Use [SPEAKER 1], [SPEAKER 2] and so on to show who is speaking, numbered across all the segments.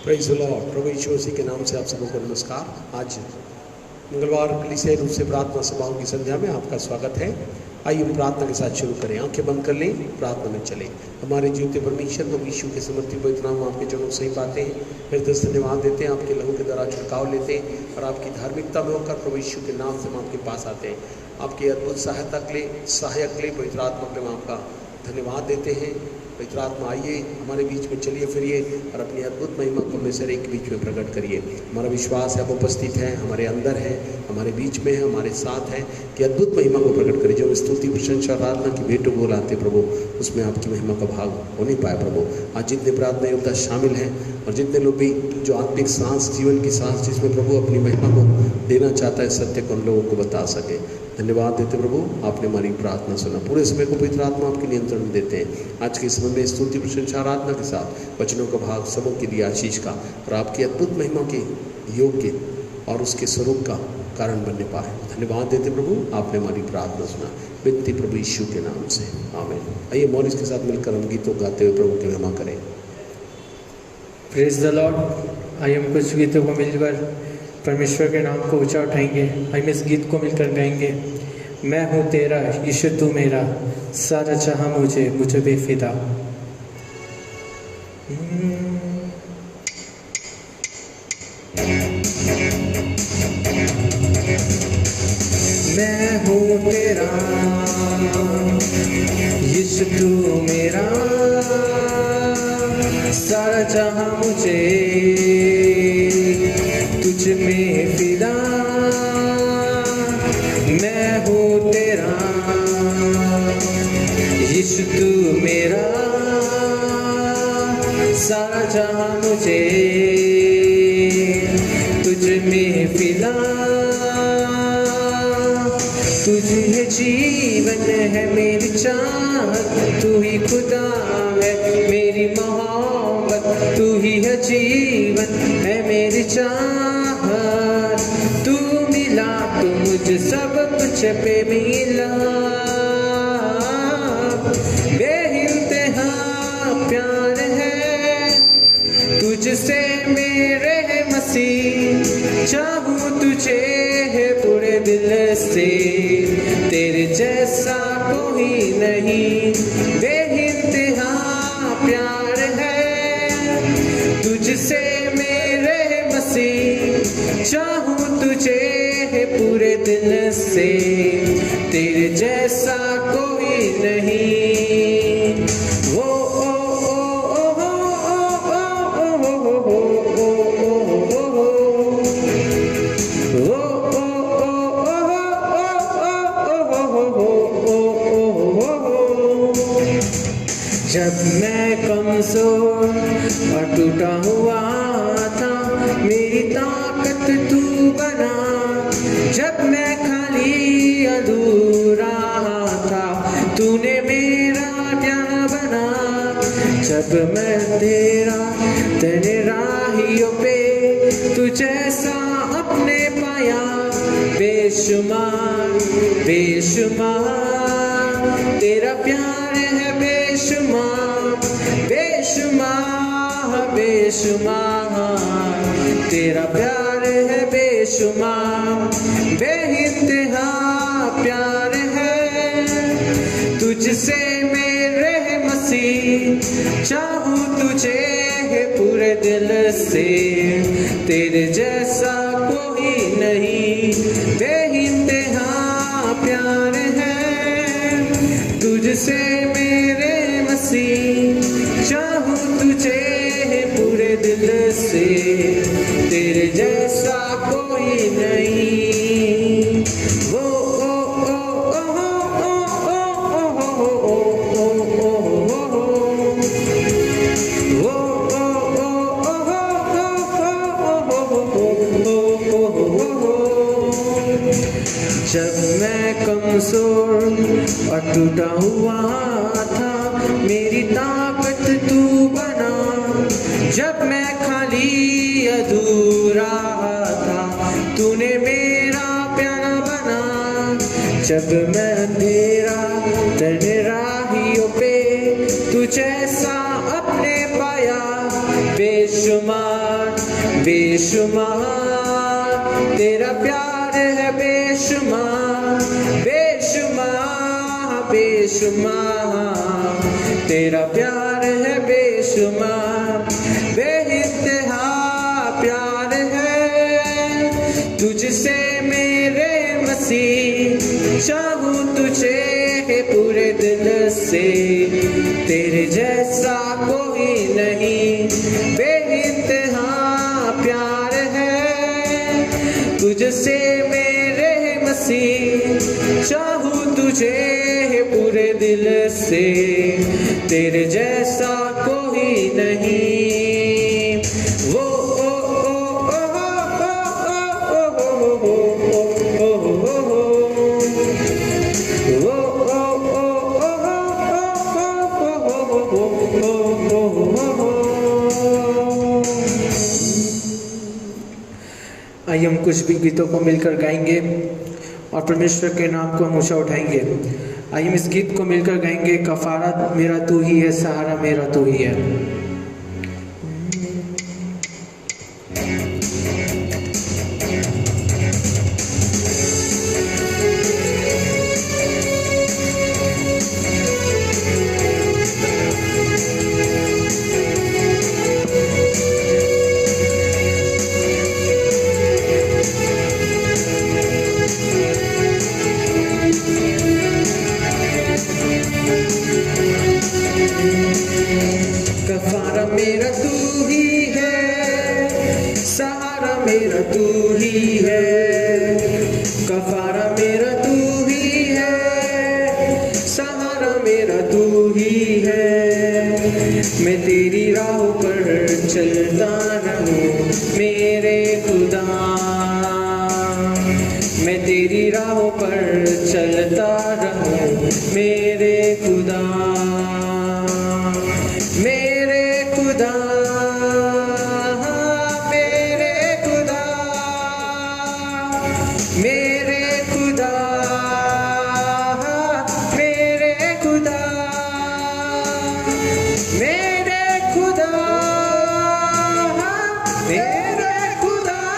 [SPEAKER 1] Praise the Lord. प्रभु यीशु मसीह के नाम से आप सबों को नमस्कार। आज मंगलवार कलीसियाई रूप से प्रार्थना सभाओं की संध्या में आपका स्वागत है। आइए हम प्रार्थना के साथ शुरू करें। आंखें बंद कर लें, प्रार्थना में चलें। हमारे जीवते परमेश्वर प्रभु यीशु के समर्थी पवित्र नाम आपके चरणों से ही पाते हैं, हृदय से धन्यवाद देते हैं, आपके लहू के द्वारा छिड़काव लेते हैं और आपकी धार्मिकता में होकर प्रभु यीशु के नाम से हम आपके पास आते हैं। आपकी अद्भुत सहायता के लिए, सहायक के लिए, पवित्र आत्मा के लिए हम आपका धन्यवाद देते हैं। पवित्र आत्मा आइए, हमारे बीच में चलिए फिरिए और अपनी अद्भुत महिमा को हमें से एक बीच में प्रकट करिए। हमारा विश्वास है आप उपस्थित हैं, हमारे अंदर है, हमारे बीच में है, हमारे साथ है कि अद्भुत महिमा को प्रकट करिए। जो स्तुति प्रशंसा आराधना की भेंटों को लाते प्रभु, उसमें आपकी महिमा का भाग हो नहीं पाए प्रभु। आज जितने प्रार्थना योद्धा शामिल हैं और जितने लोग भी जो आत्मिक सांस, जीवन की सांस जिसमें प्रभु अपनी महिमा को देना चाहता है, सत्य को हम लोगों को बता सके, धन्यवाद देते प्रभु। आपने हमारी प्रार्थना सुना। पूरे समय को पवित्र आत्मा आपके नियंत्रण में देते हैं। आज के समय में स्तुति प्रशंसा आराधना के साथ वचनों का भाग सबों के लिए आशीष का और आपकी अद्भुत महिमा के योग्य और उसके स्वरूप का कारण बनने पाए, धन्यवाद देते प्रभु। आपने हमारी प्रार्थना सुना, विनती प्रभु यीशु के नाम से, आमीन। आइए मॉरिस के साथ मिलकर हम गीतों गाते हुए प्रभु की महिमा करें।
[SPEAKER 2] Praise the Lord. आइए हम कुछ गीतों को मिलकर परमेश्वर के नाम को ऊंचा उठाएंगे। आइए इस गीत को मिलकर गाएंगे। मैं हूँ तेरा यीशु तू मेरा, सारा जहां मुझे बेफिदा। मैं हूँ तेरा यीशु तू मेरा, सारा जहां मुझे तुझ में फिदा। मैं हूँ तेरा यीशु तू मेरा, सारा जहां मुझे तुझ में फिदा। तुझे जीवन है मेरी चाहत, तू ही खुदा है मेरी मोहब्बत, तू ही है जीवन है मेरी चाहत। तू मिला तो मुझे सब कुछ पे मिला, बेइंतहा प्यार है तुझसे मेरे मसीह। चाहूँ तुझे है पूरे दिल से, तेरे जैसा कोई नहीं। बेइंतहा प्यार है तुझसे मेरे मसीह। चाहूँ तुझे है पूरे दिल से, तेरे जैसा कोई नहीं। वो जब मैं कमजोर और टूटा हुआ था, मेरी ताकत तू बना। जब मैं खाली अधूरा था, तूने मेरा प्यार बना। जब मैं तेरे राहियों पे तू जैसा अपने पाया, बेशुमार तेरा प्यार है बेशुमार, तेरा प्यार है बेशुमार। बेइंतहा प्यार है तुझसे मेरे मसीह। चाहूँ तुझे है पूरे दिल से, तेरे जैसा कोई नहीं। बेइंतहा प्यार है तुझसे मेरे मसीह। चाहूँ तुझे है पूरे दिल से, तेरे जैसा कोई नहीं। वो जब मैं कमजोर और टूटा हुआ था, मेरी ताकत तू बना। जब मैं खाली अधूरा था, तूने मेरा प्यारा बना। जब मैं तेरे राहियों पे तू जैसा अपने पाया, बेशुमार बेशुमार तेरा प्यार है बेशुमार बेशुमार बेशुमार तेरा प्यार है बेशुमार बेइंतहा प्यार है तुझसे मेरे मसीह चाहूं तुझे पूरे दिल से तेरे जैसा कोई नहीं बेइंतहा प्यार है तुझसे मेरे मसीह चाहूं तुझे पूरे दिल से तेरे जैसा कोई नहीं वो आइए हम कुछ भी गीतों को मिलकर गाएंगे और परमेश्वर के नाम को हम ऊंचा उठाएंगे। आइए हम इस गीत को मिलकर गाएंगे, कफारा मेरा तू ही है, सहारा मेरा तू ही है। कफारा मेरा तू ही है, सहारा मेरा तू ही है, कफारा मेरा तू ही है, सहारा मेरा तू ही है। मैं तेरी राहों पर चलता रहूं मेरे खुदा, मैं तेरी राहों पर चलता रहूं मेरे खुदा, मेरे खुदा, मेरे खुदा, मेरे खुदा, मेरे खुदा, मेरे खुदा, मेरे खुदा,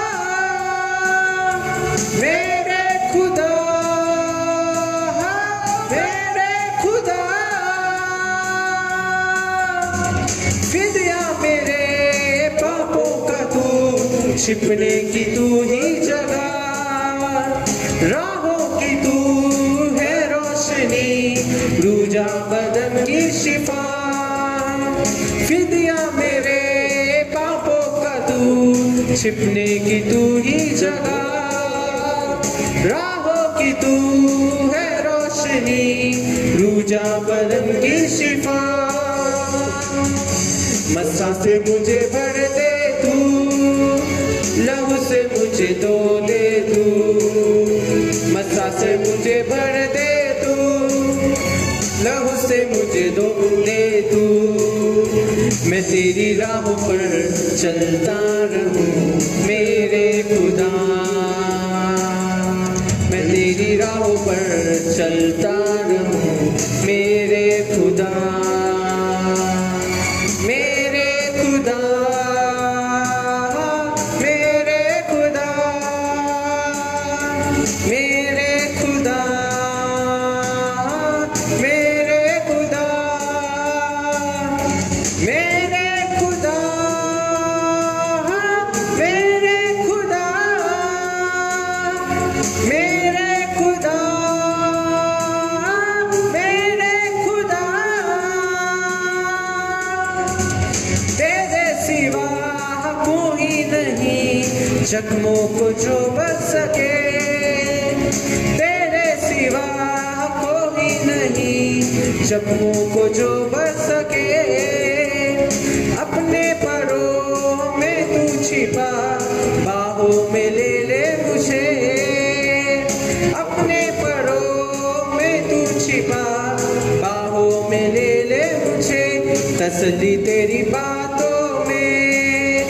[SPEAKER 2] मेरे खुदा, मेरे खुदा, फिदिया मेरे पापों का तू, छिपने की तू ही जगह, राहों की तू है रोशनी, रूजा बदन की शिफा। फिदिया मेरे पापों का तू, छिपने की तू ही जगह, राहों की तू है रोशनी, रूजा बदन की शिफा। मस्सा से मुझे भर दे तू, लहू से मुझे धो दे तू, मस्सा से मुझे भर दे तू, लहू से मुझे धो दे तू। मैं तेरी राहों पर चलता रहूं मेरे खुदा, मैं तेरी राहों पर चलता रहूं मेरे खुदा, मेरे खुदा, मेरे खुदा, मेरे खुदा, मेरे खुदा, मेरे खुदा, मेरे खुदा, मेरे खुदा, मेरे खुदा, तेरे सिवा कोई नहीं जख्मों को जो बच सके, तेरे सिवा कोई नहीं जख्मों को जो बच सके। अपने परों में तू छिपा, बाहों में ले ले मुझे, अपने परों में तू छिपा, बाहों में ले ले मुझे। तसल्ली तेरी बातों में,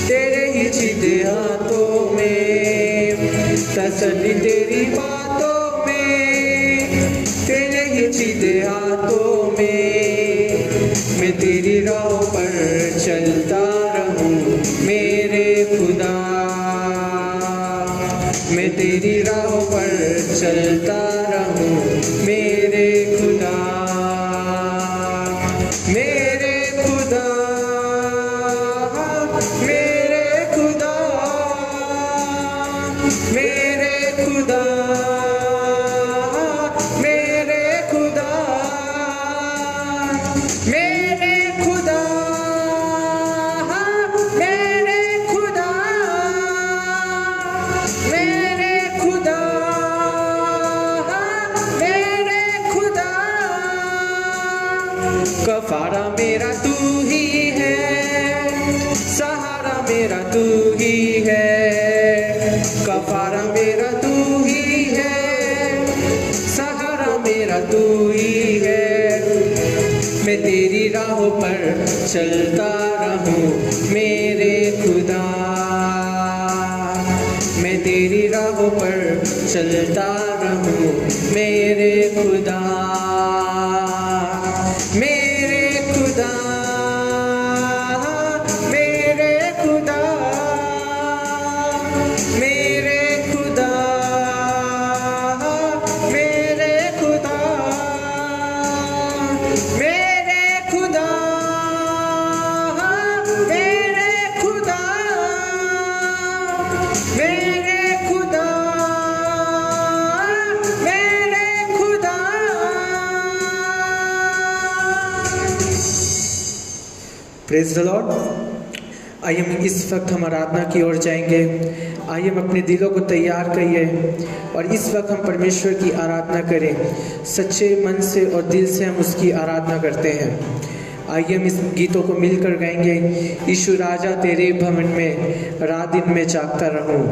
[SPEAKER 2] तेरे ही सीधे हाथों में, तसल्ली तेरी बातों में, तेरे ही सीधे हाथों में। मैं तेरी राहों पर चलता रहूं मेरे खुदा, तेरी राहों पर चलता रहूं मेरे खुदा, मेरे खुदा, मेरे खुदा, मेरे खुदा, मेरे खुदा, मेरे खुदा, मेरे खुदा, मेरे खुदा, मेरे खुदा। कफारा मेरा तू ही है, सहारा मेरा तू ही है, कफारा मेरा तू ही है, सहारा मेरा तू ही है। मैं तेरी राहों पर चलता रहूं मेरे खुदा, मैं तेरी राहों पर चलता रहूं मेरे खुदा, मेरे खुदा, मेरे खुदा, मेरे खुदा, मेरे खुदा, मेरे खुदा, मेरे खुदा, मेरे खुदा, मेरे खुदा। Praise the Lord. आइए हम इस वक्त हम आराधना की ओर जाएंगे। आइए हम अपने दिलों को तैयार करिए और इस वक्त हम परमेश्वर की आराधना करें। सच्चे मन से और दिल से हम उसकी आराधना करते हैं। आइए हम इस गीतों को मिलकर गाएंगे। यीशु राजा तेरे भवन में रात दिन में जागता रहूं।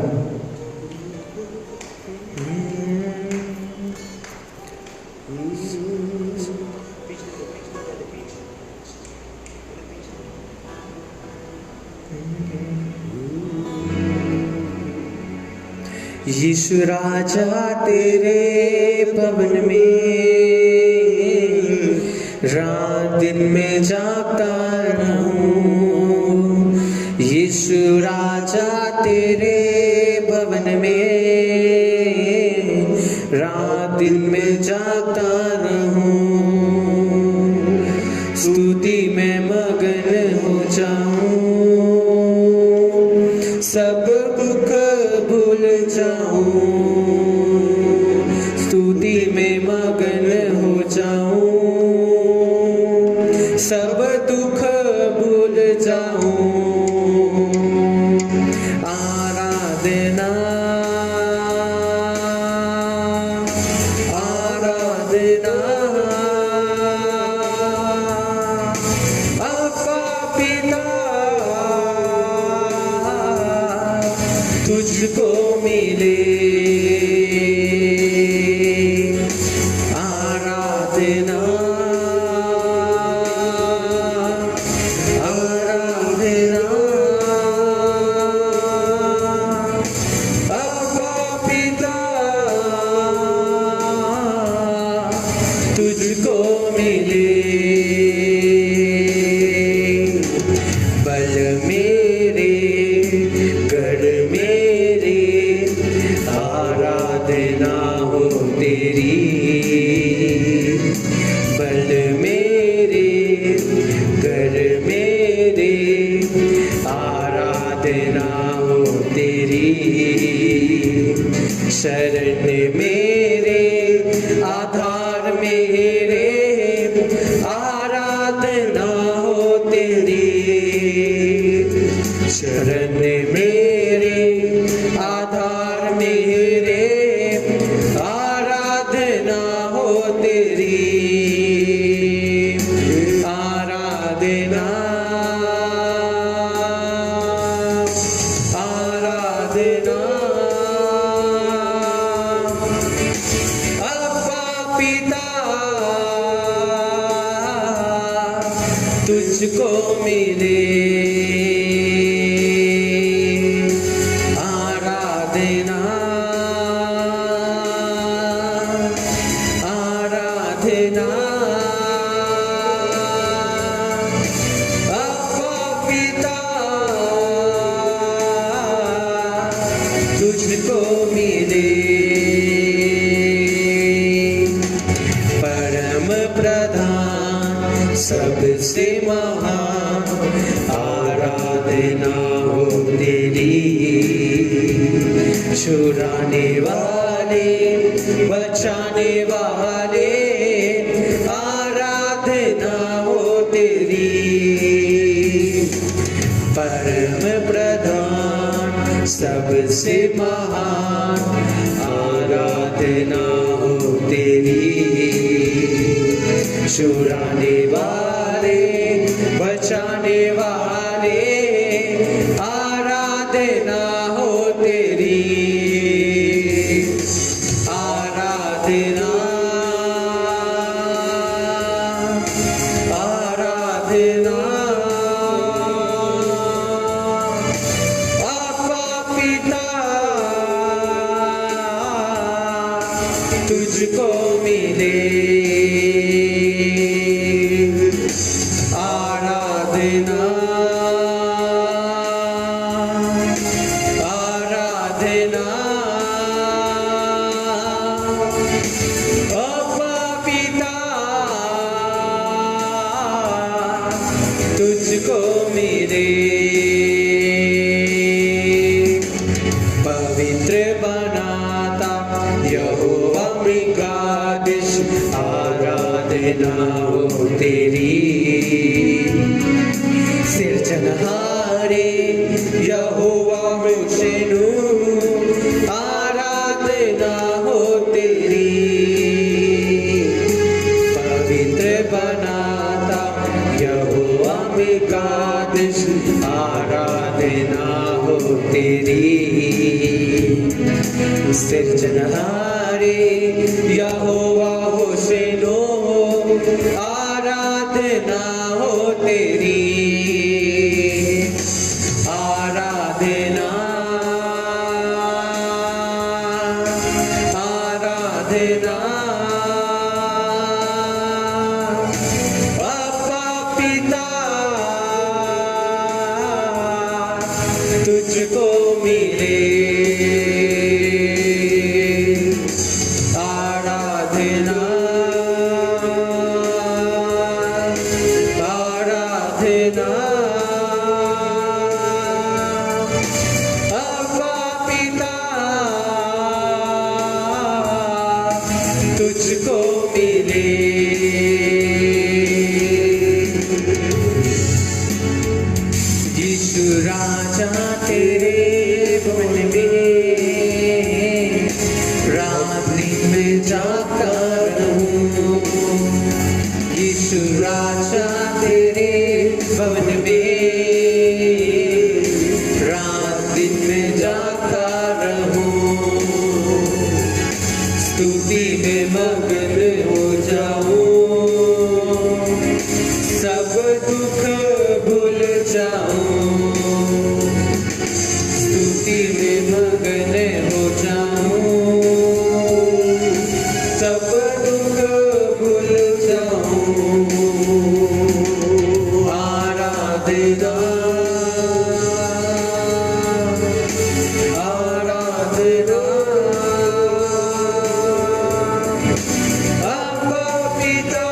[SPEAKER 2] यीशु राजा तेरे भवन में रात दिन में जागता रहूं। यीशु राजा तेरे भवन में रात दिन में जागता रहूं। स्तुति में मगन हो जाऊं, सब दुख भूल जाऊं। स्तुति में मगन हो जाऊं, सब दुख भूल जाऊं। आराधना, आराधना, आपा पिता तुझको मिले। आराधना, आराधना, आपा पिता तुझको मिले। बल मेरे गढ़ मेरे आराधना हो तेरी। बल मेरे घर मेरे आराधना हो तेरी। शरण मेरे आधार मेरे आराधना हो तेरी। शरण मेरे आधार मेरे आराधना हो तेरी। आराधना, आराधना, अब्बा पिता तुझको मिले। आराधना, आराधना, अब्बा पिता तुझको मिले। परम प्रधान सबसे महान आराधना हो तेरी। छुड़ाने वाले बचाने वाले आराधना हो तेरी। आराधना आराधना आपा पिता तुझको मिले। आराधना आराधना आपा पिता तुझको मिले। पवित्र बनाता यहोवा मृगादिश आराधना हो तेरी। सिरजनहारे यहोवा मुझेनु आराधना हो तेरी। पवित्र बनाता यहोवा मृगादिश आराधना हो तेरी। सिरजनहारे यहोवा होसेनो आराधना हो तेरी। आराधना आराधना आपा पिता तुझको मिले। आराधना आराधना आपा पिता तुझको मिले। यीशु राजा तेरे भवन में रात दिन में जाता रहूं। यीशु राजा तेरे भवन में रात दिन में जाता रहूं। स्तुति में मगन हो जाऊं, सब दुख भूल जाऊं। स्तुति में मगन हो जाऊं, सब दुख भूल जाऊं। आराधना आराधना आपा पिता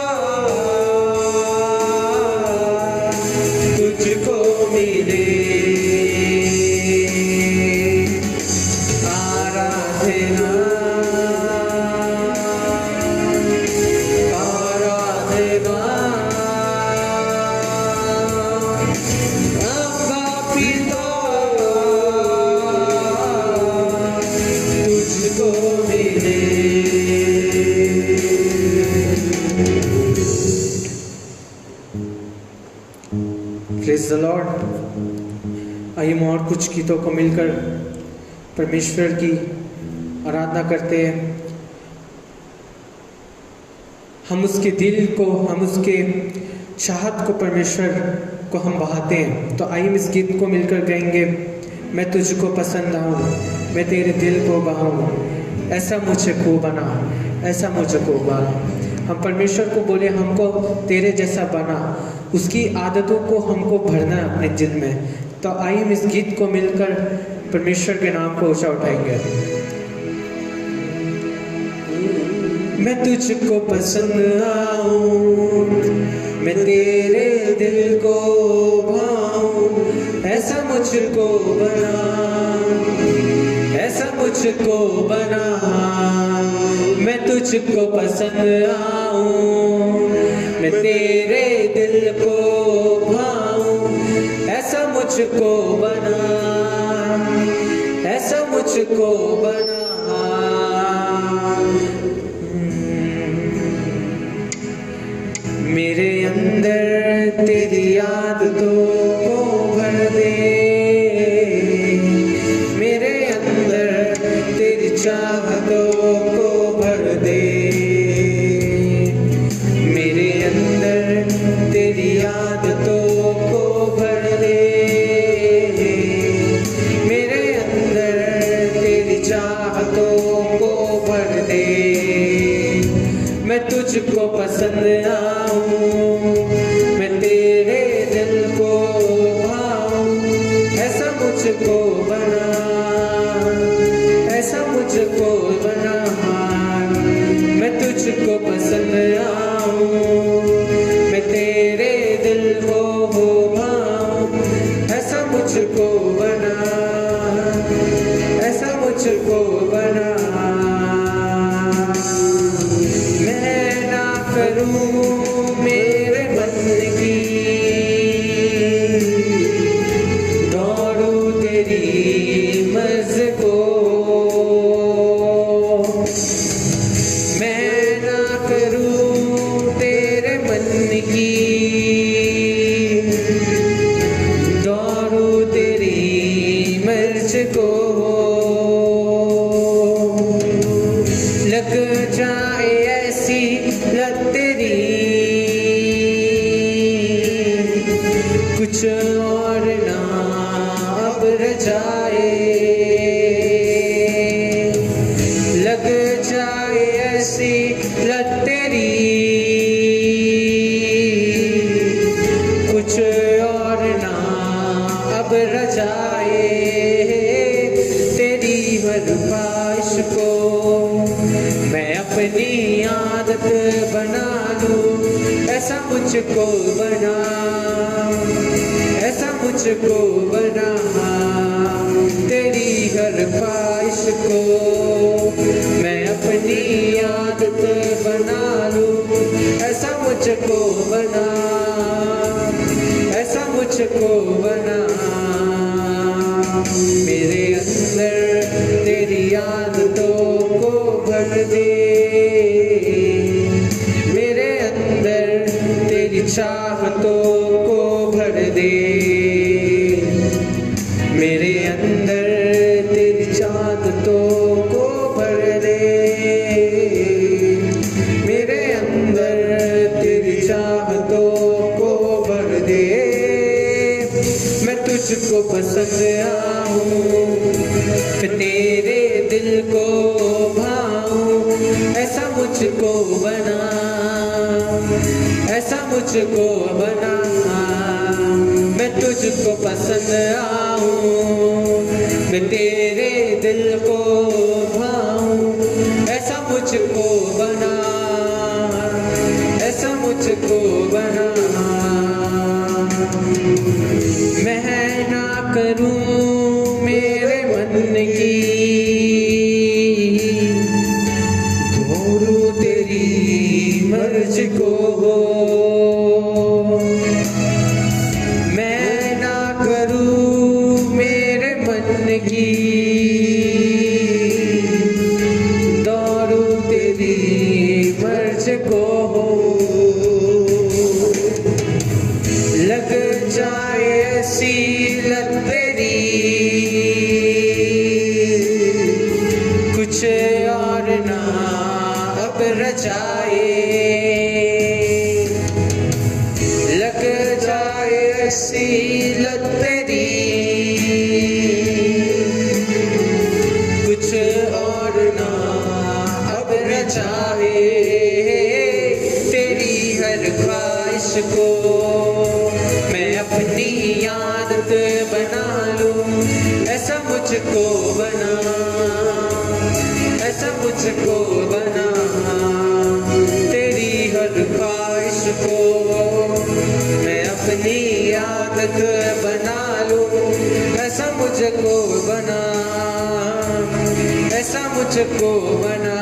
[SPEAKER 2] तुझको मिले। आराधना आराधना आपा पिता तुझको मिले। Praise the Lord. आइए हम और कुछ गीतों को मिलकर परमेश्वर की आराधना करते हैं। हम उसके दिल को, हम उसके चाहत को, परमेश्वर को हम बहाते हैं। तो आइए इस गीत को मिलकर गाएंगे। मैं तुझको पसंद आऊँ, मैं तेरे दिल को बहाऊँ, ऐसा मुझे को बना, ऐसा मुझे को बना। हम परमेश्वर को बोले हमको तेरे जैसा बना, उसकी आदतों को हमको भरना है अपने दिल में। तो आइए इस गीत को मिलकर परमेश्वर के नाम को ऊंचा उठाएंगे। मैं तुझको पसंद आऊं, मैं तेरे दिल को भाऊं, ऐसा मुझको बना, ऐसा मुझको बना। मैं तुझको पसंद आऊं, मैं तेरे दिल को भाऊं, ऐसा मुझको मुझको बना, ऐसा मुझको बना। मेरे अंदर तेरी आदतों को भर दे, मेरे अंदर तेरी चाहतों को भर दे, मेरे अंदर तेरी आदतों को भर दे, मेरे अंदर तेरी चाहतों को भर दे। मैं तुझको पसंद आऊं, मैं तेरे दिल को भाऊं, ऐसा मुझको बना, ऐसा मुझको बना। मैं तुझको पसंद आऊं, मैं तेरे दिल को भाऊं, ऐसा मुझको बना, ऐसा मुझको बना। मेरे मन की दौड़ू तेरी मर्ज़ को, मैं ना करूं तेरे मन की दौड़ू तेरी मर्ज़ को। लग जाए ऐसी लत तेरी, कुछ और ना अब रजाए। लग जाए ऐसी लत तेरी, कुछ और ना अब रजाए। तेरी हर ख्वाहिश को मैं अपनी आदत बना लूं, ऐसा मुझको बना, ऐसा मुझको बना। तेरी हर ख्वाहिश को मैं अपनी आदत बना लूं, ऐसा मुझको बना, ऐसा मुझको बना। मेरे अंदर तेरी आदतों को भर दे, मेरे अंदर तेरी चाहतों को भर दे, मेरे अंदर तेरी चाहतों को भर दे, मेरे अंदर तेरी चाहतों को भर दे। मैं तुझको पसंद आऊं, मैं तेरे दिल को भाऊं, ऐसा मुझको बना, ऐसा मुझको बना। मैं तुझको पसंद आऊं, मैं तेरे दिल को भाऊं, ऐसा मुझको बना, ऐसा मुझको बना। मैं ना करूं मेरे मन की दौड़ू तेरी मर्ज़ को, मैं ना करूं मेरे मन की दौड़ू तेरी मर्ज़ को। लग जाए ऐसी लत तेरी, कुछ और ना अब रजाए। लग जाए ऐसी लत तेरी, कुछ और ना अब रजाए। तेरी हर ख्वाहिश को मैं अपनी आदत बना लूं, ऐसा मुझको बना, ऐसा मुझको बना। तेरी हर ख्वाहिश को मैं अपनी आदत बना लूं, ऐसा मुझको बना, ऐसा मुझको बना।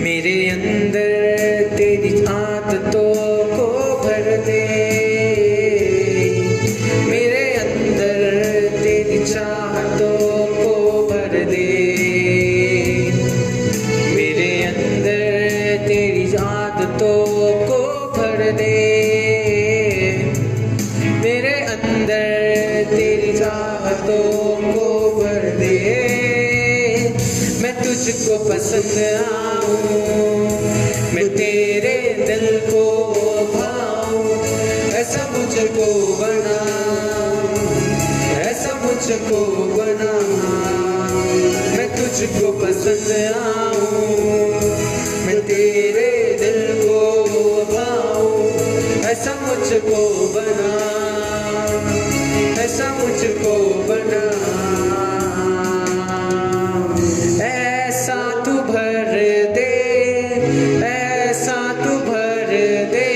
[SPEAKER 2] मेरे अंदर तेरी आदतों दे, मेरे अंदर तेरी चाहतों को भर दे। मैं तुझको पसंद आऊं, मैं तेरे दिल को भाऊं, ऐसा मुझको बना, ऐसा मुझको बना। मैं तुझको पसंद आऊं, मैं तेरे दिल को भाऊं, ऐसा मुझको बना, ऐसा मुझको बना। ऐसा तू भर दे, ऐसा तू भर दे,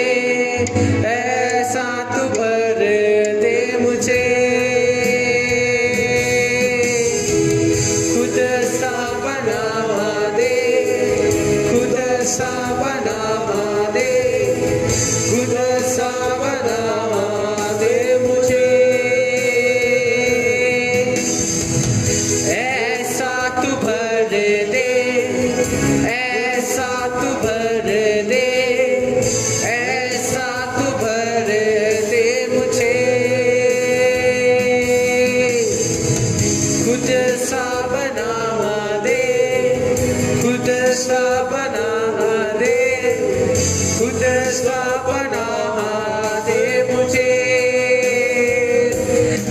[SPEAKER 2] ऐसा तू भर दे मुझे। खुद सा बना दे, खुद सा बना दे, खुद सा बना दे मुझे। ऐसा तू भर दे, ऐसा तू भर दे, ऐसा तू भर दे मुझे। खुद सा बना दे, खुद सा बना दे, खुद सा बना दे मुझे।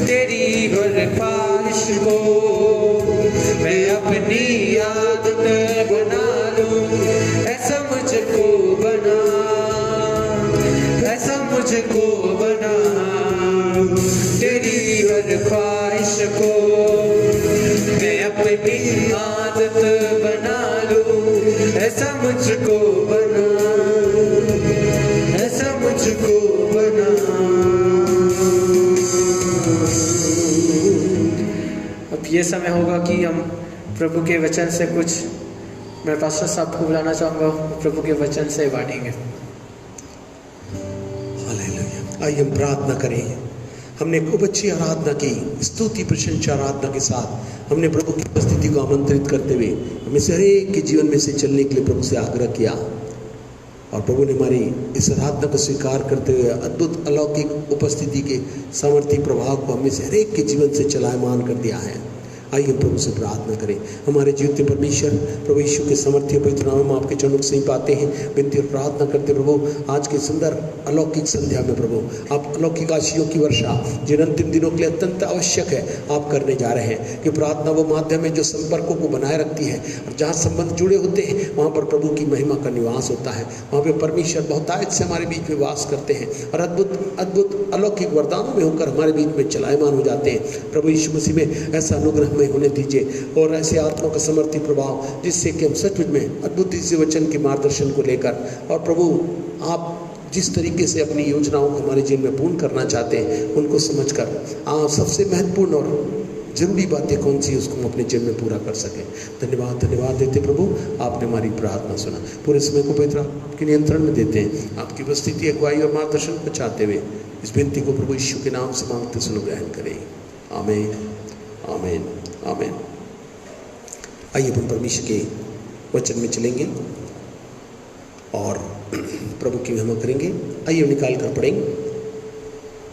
[SPEAKER 2] तेरी हर ख्वाहिश को मैं अपनी आदत बना लूं, ऐसा मुझको बना, ऐसा मुझको बना। तेरी हर ख्वाहिश को मैं अपनी आदत बना लूं, ऐसा मुझको बना, ऐसा मुझको बना। अब ये समय होगा कि हम प्रभु के वचन से कुछ, मैं पास्टर साहब को बुलाना चाहूँगा, प्रभु के वचन से बांटेंगे।
[SPEAKER 1] हालेलुया। आइए हम प्रार्थना करें। हमने खूब अच्छी आराधना की, स्तुति प्रशंसा आराधना के साथ हमने प्रभु की उपस्थिति को आमंत्रित करते हुए हमें से हरेक के जीवन में से चलने के लिए प्रभु से आग्रह किया, और प्रभु ने हमारी इस आराधना को स्वीकार करते हुए अद्भुत अलौकिक उपस्थिति के सामर्थ्य प्रभाव को हमें से हरेक के जीवन से चलायमान कर दिया है। आइए प्रभु से प्रार्थना करें। हमारे जीवित परमेश्वर प्रभु यीशु के सामर्थ्य पवित्र नाम में आपके चरणों से ही पाते हैं, विनती और प्रार्थना करते प्रभु आज के सुंदर अलौकिक संध्या में प्रभु आप अलौकिक आशीषों की वर्षा जिन अंतिम दिनों के लिए अत्यंत आवश्यक है आप करने जा रहे हैं। कि प्रार्थना वो माध्यम है जो संपर्कों को बनाए रखती है, और जहाँ संबंध जुड़े होते हैं वहाँ पर प्रभु की महिमा का निवास होता है, वहाँ पर परमेश्वर बहुतायत से हमारे बीच में वास करते हैं और अद्भुत अद्भुत अलौकिक वरदानों में होकर हमारे बीच में चलायमान हो जाते हैं। प्रभु यीशु मसीह में ऐसा अनुग्रह में होने दीजिए और ऐसे आत्मा का समर्थी प्रभाव जिससे कि हम सचमुच में अद्भुत इस वचन के मार्गदर्शन को लेकर, और प्रभु आप जिस तरीके से अपनी योजनाओं को हमारे जीवन में पूर्ण करना चाहते हैं उनको समझकर आप सबसे महत्वपूर्ण और जरूरी बातें कौन सी उसको हम अपने जीवन में पूरा कर सकें। धन्यवाद धन्यवाद देते प्रभु, आपने हमारी प्रार्थना सुना। पूरे समय को पवित्र आपके नियंत्रण में देते हैं, आपकी उपस्थिति अगुवाई और मार्गदर्शन को चाहते हुए इस विनती को प्रभु यीशु के नाम से मांगते सुनो ग्रहण करें। आमीन आमीन आमीन। आइए हम परमेश्वर के वचन में चलेंगे और प्रभु की महिमा करेंगे। आइए निकाल कर पढ़ेंगे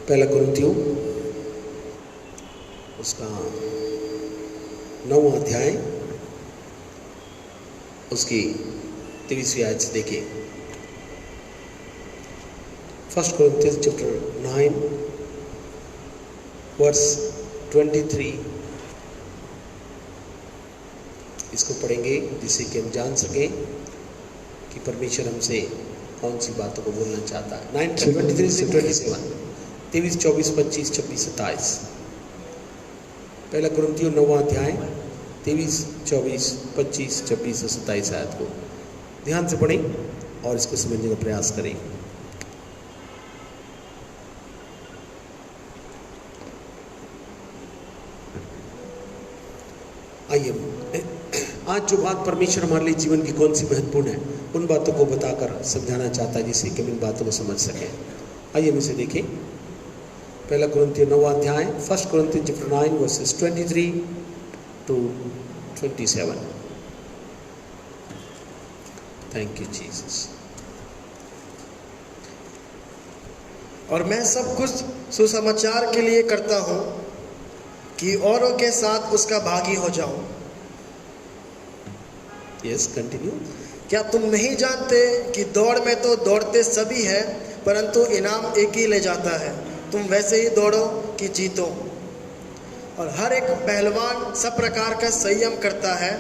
[SPEAKER 1] पहला कुरिन्थियों उसका 9वां अध्याय उसकी 23वीं आयत से देखिए। फर्स्ट कोरिन्थियंस चैप्टर 9 वर्स 23 इसको पढ़ेंगे जिससे कि हम जान सकें कि परमेश्वर हमसे कौन सी बातों को बोलना चाहता है। 9:23 से 27 23, 24, 25, 26, 27 पहला कुरिन्थियों 9वां अध्याय 23, 24, 25, 26 और 27 आयत को ध्यान से पढ़ें और इसको समझने का प्रयास करें। आइए आज जो बात परमेश्वर हमारे लिए जीवन की कौन सी महत्वपूर्ण है उन बातों को बताकर समझाना चाहता है जिससे कि हम इन बातों को समझ सकें। आइए हम इसे देखें। पहला कुरिन्थियों 9वां अध्याय, first Corinthians chapter 9 verses 23 to 27। Thank you Jesus.
[SPEAKER 3] और मैं सब कुछ सुसमाचार के लिए करता हूँ कि औरों के साथ उसका भागी हो जाऊं।
[SPEAKER 1] Yes, continue.
[SPEAKER 3] क्या तुम नहीं जानते कि दौड़ में तो दौड़ते सभी हैं, परंतु इनाम एक ही ले जाता है। तुम वैसे ही दौड़ो कि जीतो। और हर एक पहलवान सब प्रकार का संयम करता है।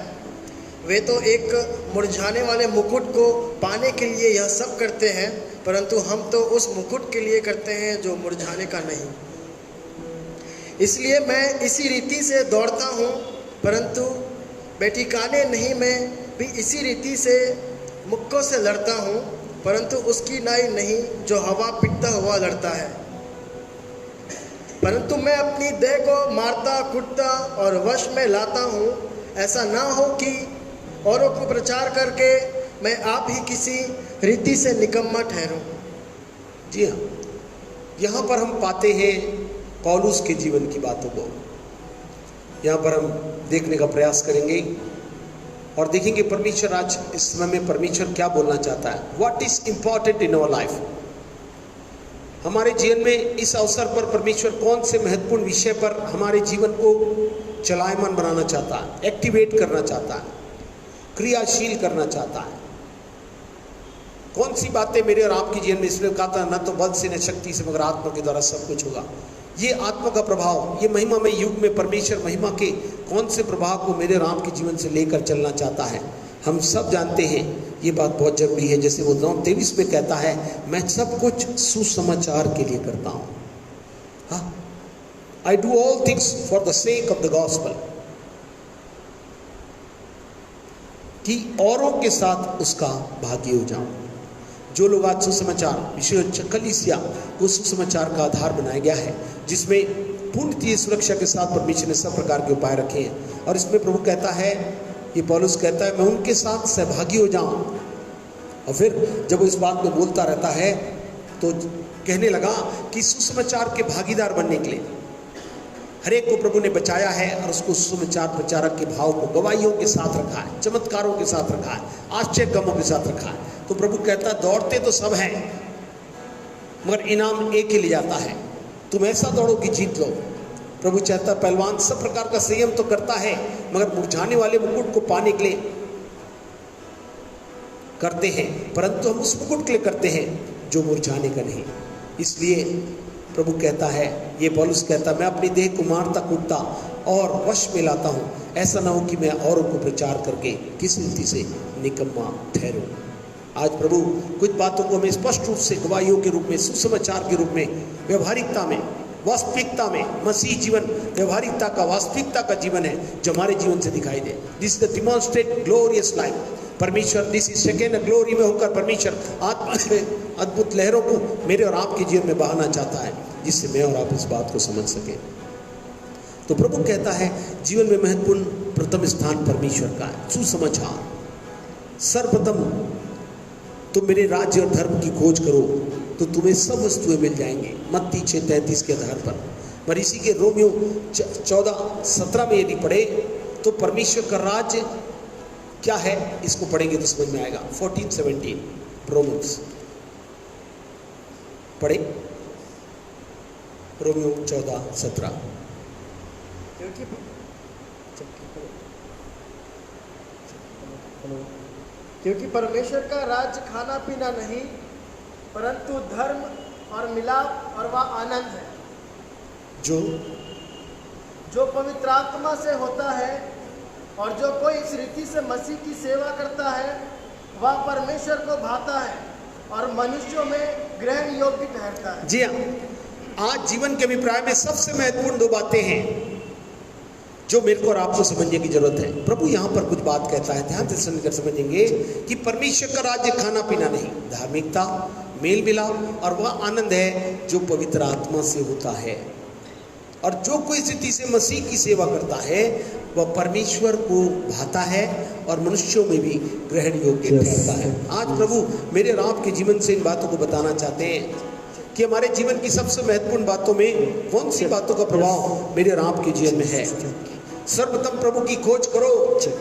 [SPEAKER 3] वे तो एक मुरझाने वाले मुकुट को पाने के लिए यह सब करते हैं, परंतु हम तो उस मुकुट के लिए करते हैं जो मुरझाने का नहीं। इसलिए मैं इसी रीति से दौड़ता हूँ, परंतु बैठिकाने नहीं, मैं भी इसी रीति से मुक्कों से लड़ता हूँ, परंतु उसकी नाई नहीं जो हवा पीटता हुआ लड़ता है। परंतु मैं अपनी देह को मारता कुटता और वश में लाता हूँ, ऐसा ना हो कि औरों को प्रचार करके मैं आप ही किसी रीति से निकम्मा ठहरूं।
[SPEAKER 1] जी हाँ, यहाँ पर हम पाते हैं पौलुस के जीवन की बातों को। यहाँ पर हम देखने का प्रयास करेंगे और देखेंगे परमेश्वर आज इस समय में परमेश्वर क्या बोलना चाहता है। What is important in our life. हमारे जीवन में इस अवसर पर परमेश्वर कौन से महत्वपूर्ण विषय पर हमारे जीवन को चलायमान बनाना चाहता है, एक्टिवेट करना चाहता है, क्रियाशील करना चाहता है। कौन सी बातें मेरे और आपके जीवन में, इसलिए कहा था न तो बल से न शक्ति से मगर आत्मा के द्वारा सब कुछ होगा। ये आत्मा का प्रभाव, ये महिमा में युग में परमेश्वर महिमा के कौन से प्रभाव को मेरे और आपके जीवन से लेकर चलना चाहता है, हम सब जानते हैं। ये बात बहुत जरूरी है। जैसे वो 9:23 में कहता है, मैं सब कुछ सुसमाचार के लिए करता हूँ। हाँ, I do all things for the sake of the gospel, कि औरों के साथ उसका भागी हो जाऊं। जो लोग आज सुसमाचार, विशेष कलीसिया को सुसमाचार का आधार बनाया गया है, जिसमें पूर्णतः सुरक्षा के साथ परमेश्वर ने सब प्रकार के उपाय रखे हैं। और इसमें प्रभु कहता है, ये पौलुस कहता है, मैं उनके साथ सहभागी हो जाऊं। और फिर जब वो इस बात में बोलता रहता है तो कहने लगा कि सुसमाचार के भागीदार बनने के लिए हर एक को प्रभु ने बचाया है और उसको सुसमाचार प्रचारक के भाव को गवाहियों के साथ रखा है, चमत्कारों के साथ रखा है, आश्चर्य गमों के साथ रखा है। तो प्रभु कहता है, दौड़ते तो सब हैं मगर इनाम एक ही ले जाता है। तुम ऐसा दौड़ो कि जीत लो। प्रभु चाहता है, पहलवान सब प्रकार का संयम तो करता है मगर मुरझाने वाले मुकुट को पाने के लिए करते हैं, परंतु हम उस मुकुट के लिए करते हैं जो मुरझाने का नहीं। इसलिए प्रभु कहता है, ये पौलुस कहता है, मैं अपनी देह को मारता कूटता और वश में लाता हूँ, ऐसा ना हो कि मैं औरों को प्रचार करके किसी रीति से निकम्मा ठहरूं। आज प्रभु कुछ बातों को हमें स्पष्ट रूप से गवाहियों के रूप में, सुसमाचार के रूप में, व्यवहारिकता में, वास्तविकता में, मसीह जीवन व्यवहारिकता का, वास्तविकता का जीवन है जो हमारे जीवन से दिखाई दे। This is the demonstrate glorious life. परमेश्वर दिस इज सेकेंड ग्लोरी में होकर परमेश्वर आत्मा से अद्भुत लहरों को मेरे और आपके जीवन में बहाना चाहता है, जिससे मैं और आप इस बात को समझ सकें। तो प्रभु कहता है, जीवन में महत्वपूर्ण प्रथम स्थान परमेश्वर का है। सुसमाचार, सर्वप्रथम तुम मेरे राज्य और धर्म की खोज करो तो तुम्हें सब वस्तुएं मिल जाएंगी, मत्ती 6:33 के आधार पर। पर इसी के रोमियो 14:17 में यदि पढ़े तो परमेश्वर का राज्य क्या है, इसको पढ़ेंगे तो समझ में आएगा। 14:17 रोमन्स पढ़े, रोमियो 14:17।
[SPEAKER 3] क्योंकि परमेश्वर का राज्य खाना पीना नहीं, परंतु धर्म और मिलाप और वह आनंद है जो पवित्र आत्मा से होता है। और जो कोई इस रीति से मसीह की सेवा करता है वह परमेश्वर को भाता है और मनुष्यों में ग्रहण योग्य ठहरता है।
[SPEAKER 1] जी हाँ, आज जीवन के अभिप्राय में सबसे महत्वपूर्ण दो बातें हैं जो मेरे को और आपको समझने की जरूरत है। प्रभु यहाँ पर कुछ बात कहता है, ध्यान से सुनकर समझेंगे कि परमेश्वर का राज्य खाना पीना नहीं, धार्मिकता, मेल मिलाप और वह आनंद है जो पवित्र आत्मा से होता है। और जो कोई स्थिति से मसीह की सेवा करता है वह परमेश्वर को भाता है और मनुष्यों में भी ग्रहण योग्य ठहरता है। आज प्रभु मेरे और आपके जीवन से इन बातों को बताना चाहते हैं कि हमारे जीवन की सबसे महत्वपूर्ण बातों में कौन सी बातों का प्रभाव मेरे और आपके जीवन में है। सर्वप्रथम प्रभु की खोज करो,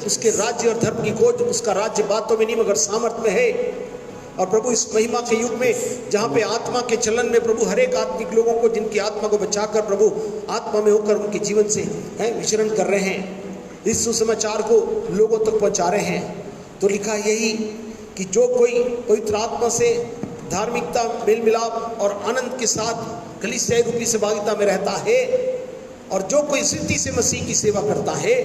[SPEAKER 1] उसके राज्य और धर्म की खोज। उसका राज्य बातों में नहीं मगर सामर्थ्य में है। और प्रभु इस महिमा के युग में जहाँ पे आत्मा के चलन में प्रभु हर एक आत्मिक लोगों को जिनकी आत्मा को बचाकर प्रभु आत्मा में होकर उनके जीवन से विचरण कर रहे हैं, इस सुसमाचार को लोगों तक पहुँचा रहे हैं, तो लिखा यही कि जो कोई पवित्र आत्मा से धार्मिकता, मेल मिलाप और आनंद के साथ कलीसिया रूपी सहभागिता में रहता है और जो कोई रीति से मसीह की सेवा करता है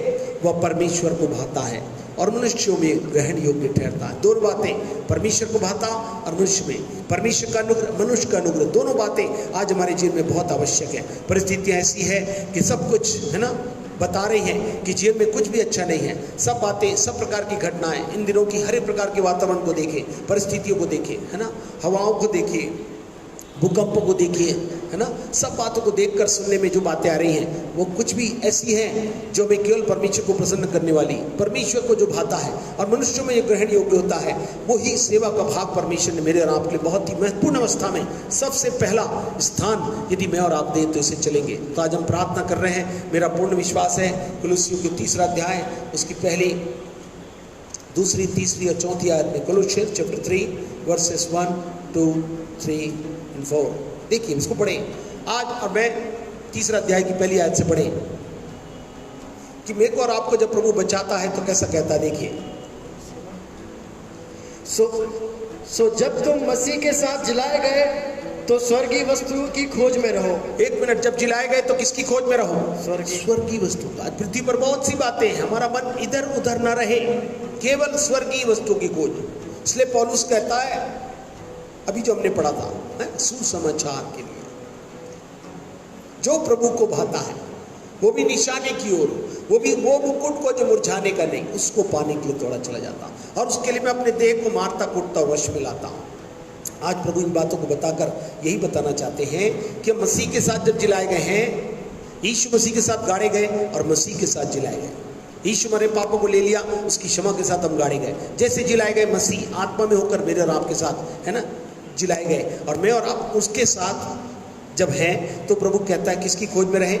[SPEAKER 1] वह परमेश्वर को भाता है और मनुष्यों में ग्रहण योग्य ठहरता है। दोनों बातें, परमेश्वर को भाता और मनुष्य में, परमेश्वर का अनुग्रह, मनुष्य का अनुग्रह, दोनों बातें आज हमारे जीवन में बहुत आवश्यक है। परिस्थितियाँ ऐसी है कि सब कुछ है ना बता रही हैं कि जीवन में कुछ भी अच्छा नहीं है। सब बातें, सब प्रकार की घटनाएं, इन दिनों की हर एक प्रकार के वातावरण को देखें, परिस्थितियों को देखें, है ना, हवाओं को देखिए, भूकंपों को देखिए, है ना, सब बातों को देखकर सुनने में जो बातें आ रही हैं वो कुछ भी ऐसी हैं जो हमें केवल परमेश्वर को प्रसन्न करने वाली, परमेश्वर को जो भाता है और मनुष्यों में ये ग्रहण योग्य होता है, वो ही सेवा का भाग परमेश्वर ने मेरे और आपके लिए बहुत ही महत्वपूर्ण अवस्था में सबसे पहला स्थान यदि मैं और आप दें तो इसे चलेंगे। तो आज हम प्रार्थना कर रहे हैं। मेरा पूर्ण विश्वास है कुलुस्सियों के 3 अध्याय उसकी पहली, दूसरी, तीसरी और चौथी आयत में, कोलोसियंस चैप्टर 3 वर्सेस 1, 2, 3 और 4, देखिए इसको पढ़ें आज। और मैं 3 अध्याय की पहली आयत से पढ़ें कि मेरे को और आपको जब प्रभु बचाता है तो कैसा कहता है, देखिए।
[SPEAKER 3] सो जब तुम मसीह के साथ जिलाए गए तो स्वर्गीय वस्तुओं की खोज में रहो।
[SPEAKER 1] 1 मिनट, जब जिलाए गए तो किसकी खोज में रहो?
[SPEAKER 3] स्वर्गीय
[SPEAKER 1] वस्तु। आज पृथ्वी पर बहुत सी बातें हैं, हमारा मन इधर उधर ना रहे, केवल स्वर्गीय वस्तु की खोज। इसलिए पौलुस कहता है, अभी जो हमने पढ़ा था, सुसमाचार के लिए जो प्रभु को भाता है, वो भी निशाने की ओर, वो मुकुट को जो मुरझाने का नहीं, उसको पाने के लिए थोड़ा चला जाता, और उसके लिए मैं अपने देह को मारता कूटता वश में लाता हूँ। आज प्रभु इन बातों को बताकर यही बताना चाहते हैं कि मसीह के साथ जब जिलाए गए हैं, यीशु मसीह के साथ गाड़े गए और मसीह के साथ जिलाए गए। यीशु हमारे पापों को ले लिया, उसकी क्षमा के साथ हम गाड़े गए। जैसे जिलाए गए मसीह आत्मा में होकर मेरे और आपके साथ, है ना, जिलाए गए, और मैं और आप उसके साथ जब हैं तो प्रभु कहता है किसकी खोज में रहे?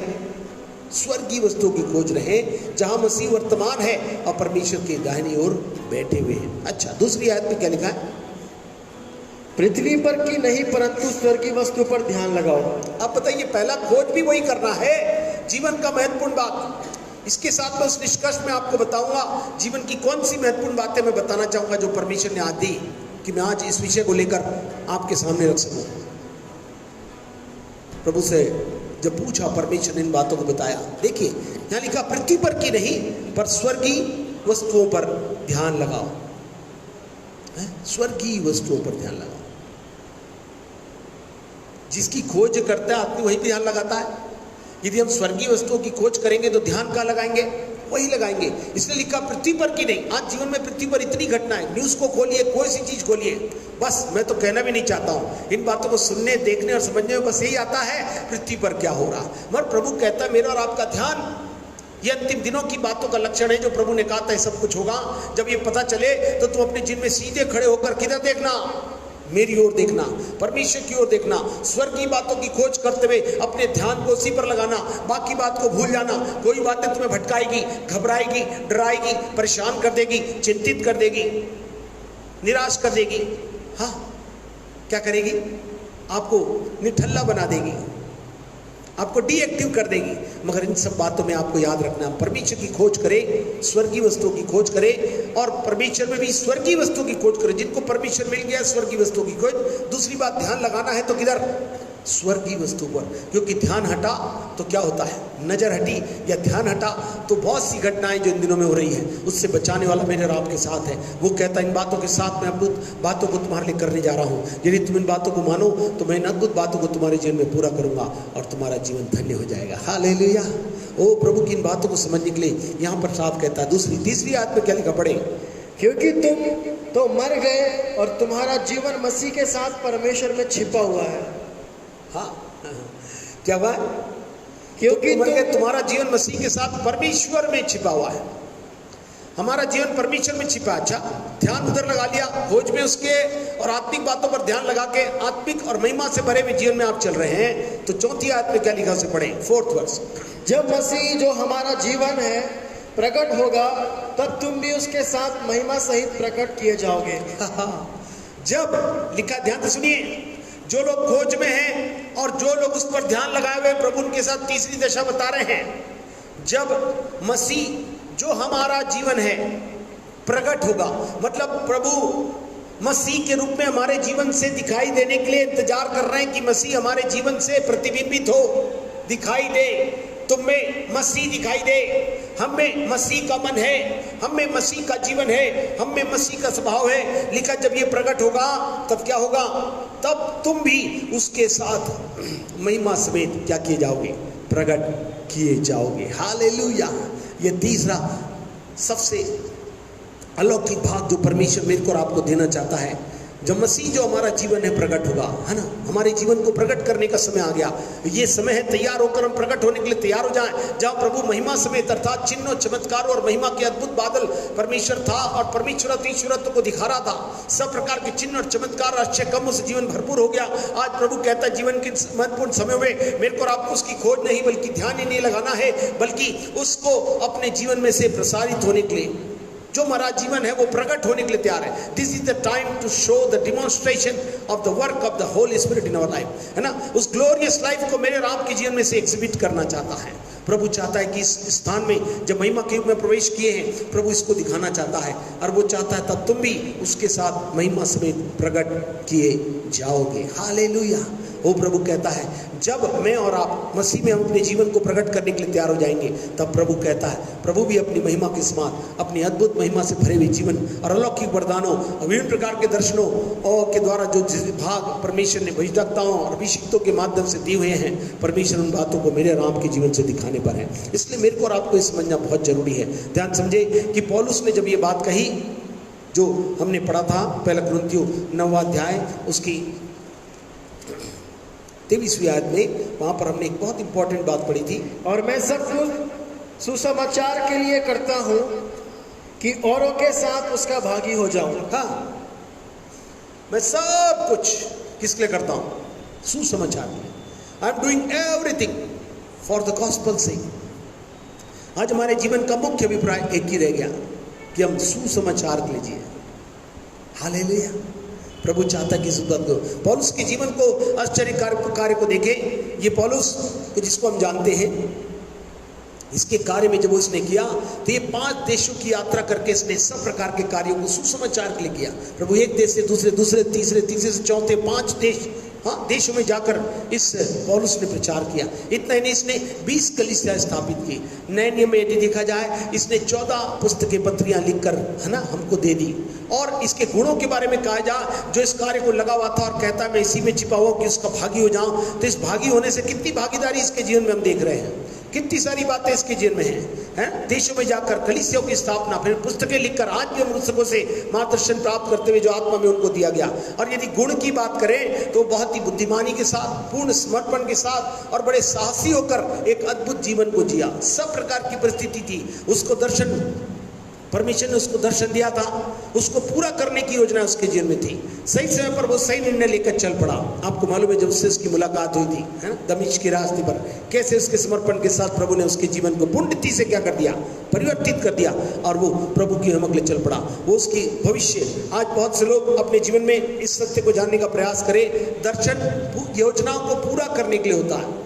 [SPEAKER 1] स्वर्गीय वस्तुओं की खोज रहे, जहां मसीह वर्तमान है और परमेश्वर के दाहिनी ओर बैठे हुए हैं। अच्छा, दूसरी आयत में क्या लिखा है?
[SPEAKER 3] पृथ्वी पर की नहीं परंतु स्वर्गीय वस्तु पर ध्यान लगाओ।
[SPEAKER 1] अब बताइए, पहला खोज भी वही करना है, जीवन का महत्वपूर्ण बात। इसके साथ मैं उस निष्कर्ष में आपको बताऊंगा जीवन की कौन सी महत्वपूर्ण बातें मैं बताना चाहूंगा जो परमेश्वर ने आज दी, कि मैं आज इस विषय को लेकर आपके सामने रख सकूं। प्रभु से जब पूछा, परमेश्वर ने इन बातों को बताया। देखिए यहाँ लिखा, पृथ्वी पर की नहीं पर स्वर्गीय वस्तुओं पर ध्यान लगाओ। स्वर्गीय वस्तुओं पर ध्यान लगाओ। जिसकी खोज करता है आदमी वही ध्यान लगाता है। यदि हम स्वर्गीय वस्तुओं की खोज करेंगे तो ध्यान कहाँ लगाएंगे? वही लगाएंगे। इसलिए लिखा पृथ्वी पर की नहीं। आज जीवन में पृथ्वी पर इतनी घटनाएं, न्यूज़ को खोलिए, कोई सी चीज खोलिए, बस मैं तो कहना भी नहीं चाहता हूँ, इन बातों को सुनने, देखने और समझने में बस यही आता है पृथ्वी पर क्या हो रहा। मगर प्रभु कहता है मेरा और आपका ध्यान, ये अंतिम दिनों की बातों का लक्षण है जो प्रभु ने कहा था सब कुछ होगा। जब ये पता चले तो तुम अपने जिन में सीधे खड़े होकर किधर देखना? मेरी ओर देखना, परमेश्वर की ओर देखना, स्वर्ग की बातों की खोज करते हुए अपने ध्यान को उसी पर लगाना। बाकी बात को भूल जाना। कोई बातें तुम्हें भटकाएगी, घबराएगी, डराएगी, परेशान कर देगी, चिंतित कर देगी, निराश कर देगी, हाँ क्या करेगी? आपको निठल्ला बना देगी, आपको डीएक्टिव कर देगी। मगर इन सब बातों में आपको याद रखना, परमेश्वर की खोज करें, स्वर्गीय वस्तुओं की खोज करें, और परमेश्वर में भी स्वर्गीय वस्तुओं की खोज करें। जिनको परमेश्वर मिल गया स्वर्गीय वस्तुओं की खोज। दूसरी बात, ध्यान लगाना है तो किधर? स्वर्गीय वस्तु पर। क्योंकि ध्यान हटा तो क्या होता है? नजर हटी या ध्यान हटा तो बहुत सी घटनाएं जो इन दिनों में हो रही हैं उससे बचाने वाला मेरे और आपके साथ है। वो कहता है इन बातों के साथ मैं अद्भुत बातों को तुम्हारे लिए करने जा रहा हूँ। यदि तुम इन बातों को मानो तो मैं इन अद्भुत बातों को तुम्हारे जीवन में पूरा करूंगा और तुम्हारा जीवन धन्य हो जाएगा। हालेलुया। ओ प्रभु की इन बातों को समझने के लिए यहाँ पर साफ कहता है। तीसरी आयत में क्या लिखा पढ़े?
[SPEAKER 3] क्योंकि तुम तो मर गए और तुम्हारा जीवन मसीह के साथ परमेश्वर में छिपा हुआ है।
[SPEAKER 1] हाँ, क्या हुआ?
[SPEAKER 3] क्योंकि
[SPEAKER 1] तुम्हारा जीवन मसीह के साथ परमेश्वर में छिपा हुआ है। हमारा जीवन परमेश्वर में छिपा। अच्छा, ध्यान उधर लगा लिया, खोज में उसके और आत्मिक बातों पर ध्यान लगा के आत्मिक और महिमा से भरे हुए जीवन में आप चल रहे हैं। तो चौथी आयत में क्या लिखा उसे पढ़े, 4th वर्स।
[SPEAKER 3] जब मसीह जो हमारा जीवन है प्रकट होगा तब तुम भी उसके साथ महिमा सहित प्रकट किए जाओगे।
[SPEAKER 1] जब लिखा, ध्यान से सुनिए, जो लोग खोज में हैं और जो लोग उस पर ध्यान लगाए हुए प्रभु उनके साथ तीसरी दशा बता रहे हैं, जब मसीह जो हमारा जीवन है प्रकट होगा, मतलब प्रभु मसीह के रूप में हमारे जीवन से दिखाई देने के लिए इंतजार कर रहे हैं कि मसीह हमारे जीवन से प्रतिबिंबित हो, दिखाई दे, तुम में मसीह दिखाई दे, हम में मसीह का मन है, हम में मसीह का जीवन है, हम में मसीह का स्वभाव है। लिखा, जब ये प्रकट होगा तब क्या होगा? तब तुम भी उसके साथ महिमा समेत क्या किए जाओगे? प्रकट किए जाओगे। हालेलुया। ये तीसरा सबसे अलौकिक भाग जो परमेश्वर मेरे को और आपको देना चाहता है, जब मसीह जो हमारा जीवन है प्रकट होगा, है ना, हमारे जीवन को प्रकट करने का समय आ गया। ये समय है तैयार होकर हम प्रकट होने के लिए तैयार हो जाएं, जहाँ प्रभु महिमा समेत अर्थात चिन्हों, चमत्कारों और महिमा के अद्भुत बादल परमेश्वर था और परमेश्वर ईश्वरत्व को दिखा रहा था। सब प्रकार के चिन्ह और चमत्कार, आश्चर्य कर्मों से जीवन भरपूर हो गया। आज प्रभु कहता है जीवन के महत्वपूर्ण समय में मेरे को और आपको उसकी खोज नहीं बल्कि ध्यान ही नहीं लगाना है, बल्कि उसको अपने जीवन में से प्रसारित होने के लिए, जो हमारा जीवन है वो प्रकट होने के लिए तैयार है। This is the time to show the demonstration of the work of the holy spirit in our life, है ना। उस ग्लोरियस लाइफ को मेरे और आपके जीवन में से एग्जिबिट करना चाहता है प्रभु। चाहता है कि इस स्थान में जब महिमा के युग में प्रवेश किए हैं, प्रभु इसको दिखाना चाहता है और वो चाहता है तब तुम भी उसके साथ महिमा समेत प्रकट किए जाओगे। हालेलुया। वो प्रभु कहता है जब मैं और आप मसीह में हम अपने जीवन को प्रकट करने के लिए तैयार हो जाएंगे, तब प्रभु कहता है, प्रभु भी अपनी महिमा के समान, अपनी अद्भुत महिमा से भरे हुए जीवन और अलौकिक वरदानों, विभिन्न प्रकार के दर्शनों और के द्वारा जो भाग परमेश्वर ने भविष्यवक्ताओं और अभिषिक्तों के माध्यम से दिए हुए हैं, परमेश्वर उन बातों को मेरे और आपके जीवन से दिखाने पर है। इसलिए मेरे को और आपको ये समझना बहुत जरूरी है। ध्यान समझे कि पौलुस ने जब ये बात कही, जो हमने पढ़ा था पहला कुरिन्थियों 9वां अध्याय उसकी 23वीं आयत में, वहां पर हमने एक बहुत इंपॉर्टेंट बात पढ़ी थी।
[SPEAKER 3] और मैं सब कुछ सुसमाचार के लिए करता हूं कि औरों के साथ उसका भागी हो जाऊं।
[SPEAKER 1] हाँ, मैं सब कुछ किसके लिए करता हूं? सुसमाचार के लिए। I am doing everything for the gospel sake. आज हमारे जीवन का मुख्य अभिप्राय एक ही रह गया कि हम सुसमाचार के लिए जिए। हालेलुया। प्रभु चाहता है कि इस बात को, पौलुस के जीवन को, आश्चर्य कार्य को देखें। ये पौलुस जिसको हम जानते हैं, इसके कार्य में जब उसने किया तो ये 5 देशों की यात्रा करके इसने सब प्रकार के कार्यों को सुसमाचार के लिए किया। प्रभु एक देश से दूसरे, दूसरे तीसरे, तीसरे से चौथे, 5 देश, हाँ, देशों में जाकर इस पौलुस ने प्रचार किया। इतना ही नहीं, इसने 20 कलीसिया स्थापित की। नए नियम में यदि देखा जाए, इसने 14 पुस्तकें, पत्रियां लिखकर, है ना, हमको दे दी। और इसके गुणों के बारे में कहा जाए, जो इस कार्य को लगा हुआ था और कहता है मैं इसी में छिपा हुआ कि उसका भागी हो जाऊं, तो इस भागी होने से कितनी भागीदारी इसके जीवन में हम देख रहे हैं, कितनी सारी बातें इसके जीवन में हैं। देशों में जाकर कलीसियों की स्थापना, फिर पुस्तकें लिखकर आज भी हम पुस्तकों से मार्गदर्शन प्राप्त करते हुए जो आत्मा में उनको दिया गया। और यदि गुण की बात करें तो बहुत ही बुद्धिमानी के साथ, पूर्ण समर्पण के साथ और बड़े साहसी होकर एक अद्भुत जीवन को जिया। सब प्रकार की परिस्थिति थी, उसको दर्शन, परमेश्वर ने उसको दर्शन दिया था, उसको पूरा करने की योजना उसके जीवन में थी। सही समय पर वो सही निर्णय लेकर चल पड़ा। आपको मालूम है जब उससे उसकी मुलाकात हुई थी, है ना, दमिश्क के रास्ते पर, कैसे उसके समर्पण के साथ प्रभु ने उसके जीवन को पूर्णतः से क्या कर दिया, परिवर्तित कर दिया और वो प्रभु की नमक ले चल पड़ा। वो उसकी भविष्य, आज बहुत से लोग अपने जीवन में इस सत्य को जानने का प्रयास करें, दर्शन योजनाओं को पूरा करने के लिए होता है।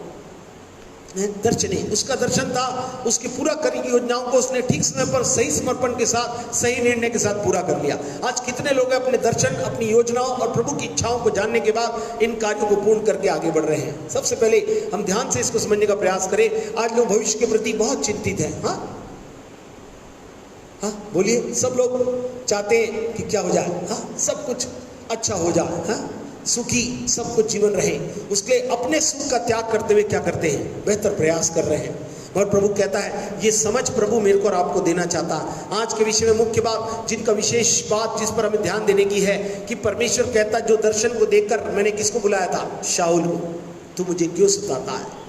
[SPEAKER 1] दर्शन नहीं, उसका दर्शन था, उसकी पूरा करने की योजनाओं को उसने ठीक समय पर सही समर्पण के साथ, सही निर्णय के साथ पूरा कर लिया। आज कितने लोग अपने दर्शन, अपनी योजनाओं और प्रभु की इच्छाओं को जानने के बाद इन कार्यों को पूर्ण करके आगे बढ़ रहे हैं। सबसे पहले हम ध्यान से इसको समझने का प्रयास करें। आज लोग भविष्य के प्रति बहुत चिंतित हैं। हाँ हाँ, बोलिए। सब लोग चाहते हैं कि क्या हो जाए, हाँ, सब कुछ अच्छा हो जाए, हाँ, सुखी सब कुछ जीवन रहे। उसके अपने सुख का त्याग करते हुए क्या करते हैं, बेहतर प्रयास कर रहे हैं। और प्रभु कहता है, ये समझ प्रभु मेरे को और आपको देना चाहता है। आज के विषय में मुख्य बात, जिनका विशेष बात जिस पर हमें ध्यान देने की है कि परमेश्वर कहता है, जो दर्शन को देखकर मैंने किसको बुलाया था, शाऊल को, तू मुझे क्यों सताता है।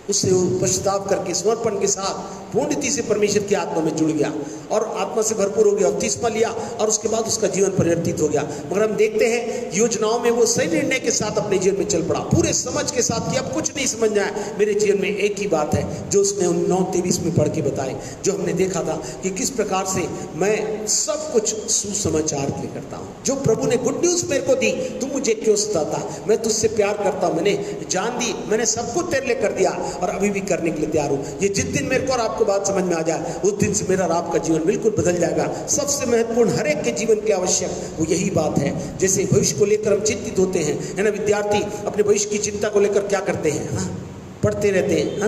[SPEAKER 1] उससे वो पश्चाताप करके समर्पण के साथ पूर्णति से परमेश्वर की आत्मा में जुड़ गया और आत्मा से भरपूर हो गया, बपतिस्मा लिया और उसके बाद उसका जीवन परिवर्तित हो गया। मगर हम देखते हैं योजनाओं में वो सही निर्णय के साथ अपने जीवन में चल पड़ा, पूरे समझ के साथ कि अब कुछ नहीं समझना है, मेरे जीवन में एक ही बात है जो उसने 9:23 में पढ़ के बताई, जो हमने देखा था कि किस प्रकार से मैं सब कुछ सुसमाचार के लिए करता हूँ। जो प्रभु ने गुड न्यूज मेरे को दी, तू मुझे क्यों सताता, मैं तुझसे प्यार करता हूँ, मैंने जान दी, मैंने सब कुछ तेरे लिए कर दिया और अभी भी करने के लिए तैयार हूँ। ये जिस दिन मेरे को और आपको बात समझ में आ जाए, उस दिन से मेरा और आपका जीवन बिल्कुल बदल जाएगा। सबसे महत्वपूर्ण हर एक के जीवन के आवश्यक वो यही बात है। जैसे भविष्य को लेकर हम चिंतित होते हैं, है ना, विद्यार्थी अपने भविष्य की चिंता को लेकर क्या करते हैं, हाँ, पढ़ते रहते हैं, है ना,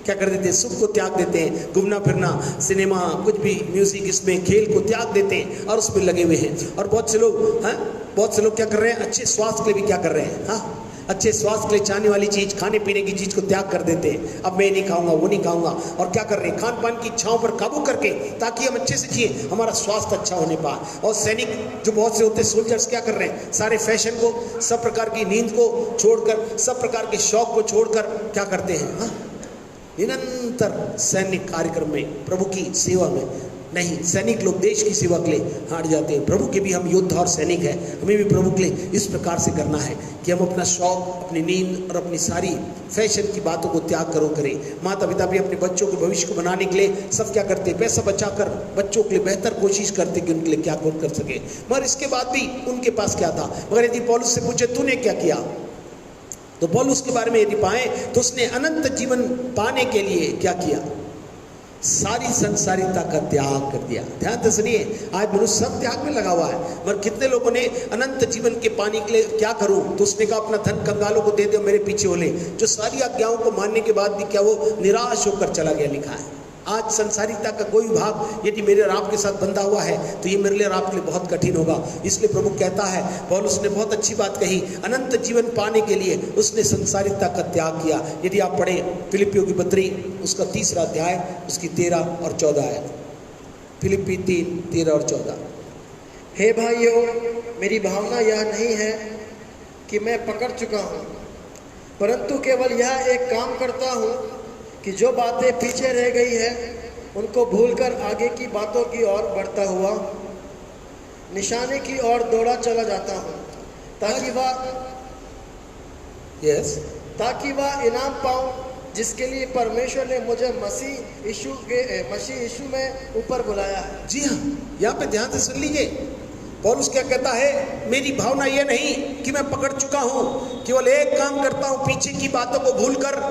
[SPEAKER 1] क्या कर देते हैं, सुख को त्याग देते हैं, घूमना फिरना, सिनेमा, कुछ भी म्यूजिक, इसमें खेल को त्याग देते हैं और उसमें लगे हुए हैं। और बहुत से लोग, हाँ, बहुत से लोग क्या कर रहे हैं, अच्छे स्वास्थ्य के लिए भी क्या कर रहे हैं, हाँ, अच्छे स्वास्थ्य के लिए चाहने वाली चीज, खाने पीने की चीज को त्याग कर देते हैं। अब मैं नहीं खाऊंगा, वो नहीं खाऊंगा, और क्या कर रहे हैं, खान पान की इच्छाओं पर काबू करके, ताकि हम अच्छे से जिए, हमारा स्वास्थ्य अच्छा होने पाए। और सैनिक जो बहुत से होते हैं, सोल्जर्स, क्या कर रहे हैं, सारे फैशन को, सब प्रकार की नींद को छोड़कर, सब प्रकार के शौक को छोड़कर क्या करते हैं, हाँ, निरंतर सैनिक कार्यक्रम में, प्रभु की सेवा में। नहीं, सैनिक लोग देश की सेवा के लिए हार जाते हैं। प्रभु के भी हम योद्धा और सैनिक हैं, हमें भी प्रभु के लिए इस प्रकार से करना है कि हम अपना शौक, अपनी नींद और अपनी सारी फैशन की बातों को त्याग करें। माता पिता भी अपने बच्चों के भविष्य को बनाने के लिए सब क्या करते हैं, पैसा बचाकर बच्चों के लिए बेहतर कोशिश करते कि उनके लिए क्या कौन कर सके। मगर इसके बाद भी उनके पास क्या था। मगर यदि पौलुस से पूछे तूने क्या किया, तो पौलुस के बारे में यदि पाए तो उसने अनंत जीवन पाने के लिए क्या किया, सारी संसारिता का त्याग कर दिया। ध्यान से सुनिए, आज मनुष्य सब त्याग में लगा हुआ है। मगर कितने लोगों ने अनंत जीवन के पाने के लिए क्या करूं, तो उसने कहा अपना धन कंगालों को दे दो, मेरे पीछे हो ले। जो सारी आज्ञाओं को मानने के बाद भी क्या वो निराश होकर चला गया, लिखा है। आज संसारिता का कोई भाग यदि मेरे और आपके साथ बंधा हुआ है तो ये मेरे लिए और आपके लिए बहुत कठिन होगा। इसलिए प्रभु कहता है, पौलुस ने बहुत अच्छी बात कही, अनंत जीवन पाने के लिए उसने संसारिता का त्याग किया। यदि आप पढ़ें फिलिपियों की पत्री, उसका 3रा अध्याय, उसकी 13 और 14 आयत। फिलिपी 3, 13 और 14।
[SPEAKER 3] हे भाइयों, मेरी भावना यह नहीं है कि मैं पकड़ चुका हूँ, परंतु केवल यह एक काम करता हूँ कि जो बातें पीछे रह गई है उनको भूलकर आगे की बातों की ओर बढ़ता हुआ निशाने की ओर दौड़ा चला जाता हूँ, ताकि वह इनाम पाऊँ जिसके लिए परमेश्वर ने मुझे मसीह यीशु में ऊपर बुलाया है।
[SPEAKER 1] जी हाँ, यहाँ पे ध्यान से सुन लीजिए, पौलुस क्या कहता है, मेरी भावना यह नहीं कि मैं पकड़ चुका हूँ, केवल एक काम करता हूँ, पीछे की बातों को भूलकर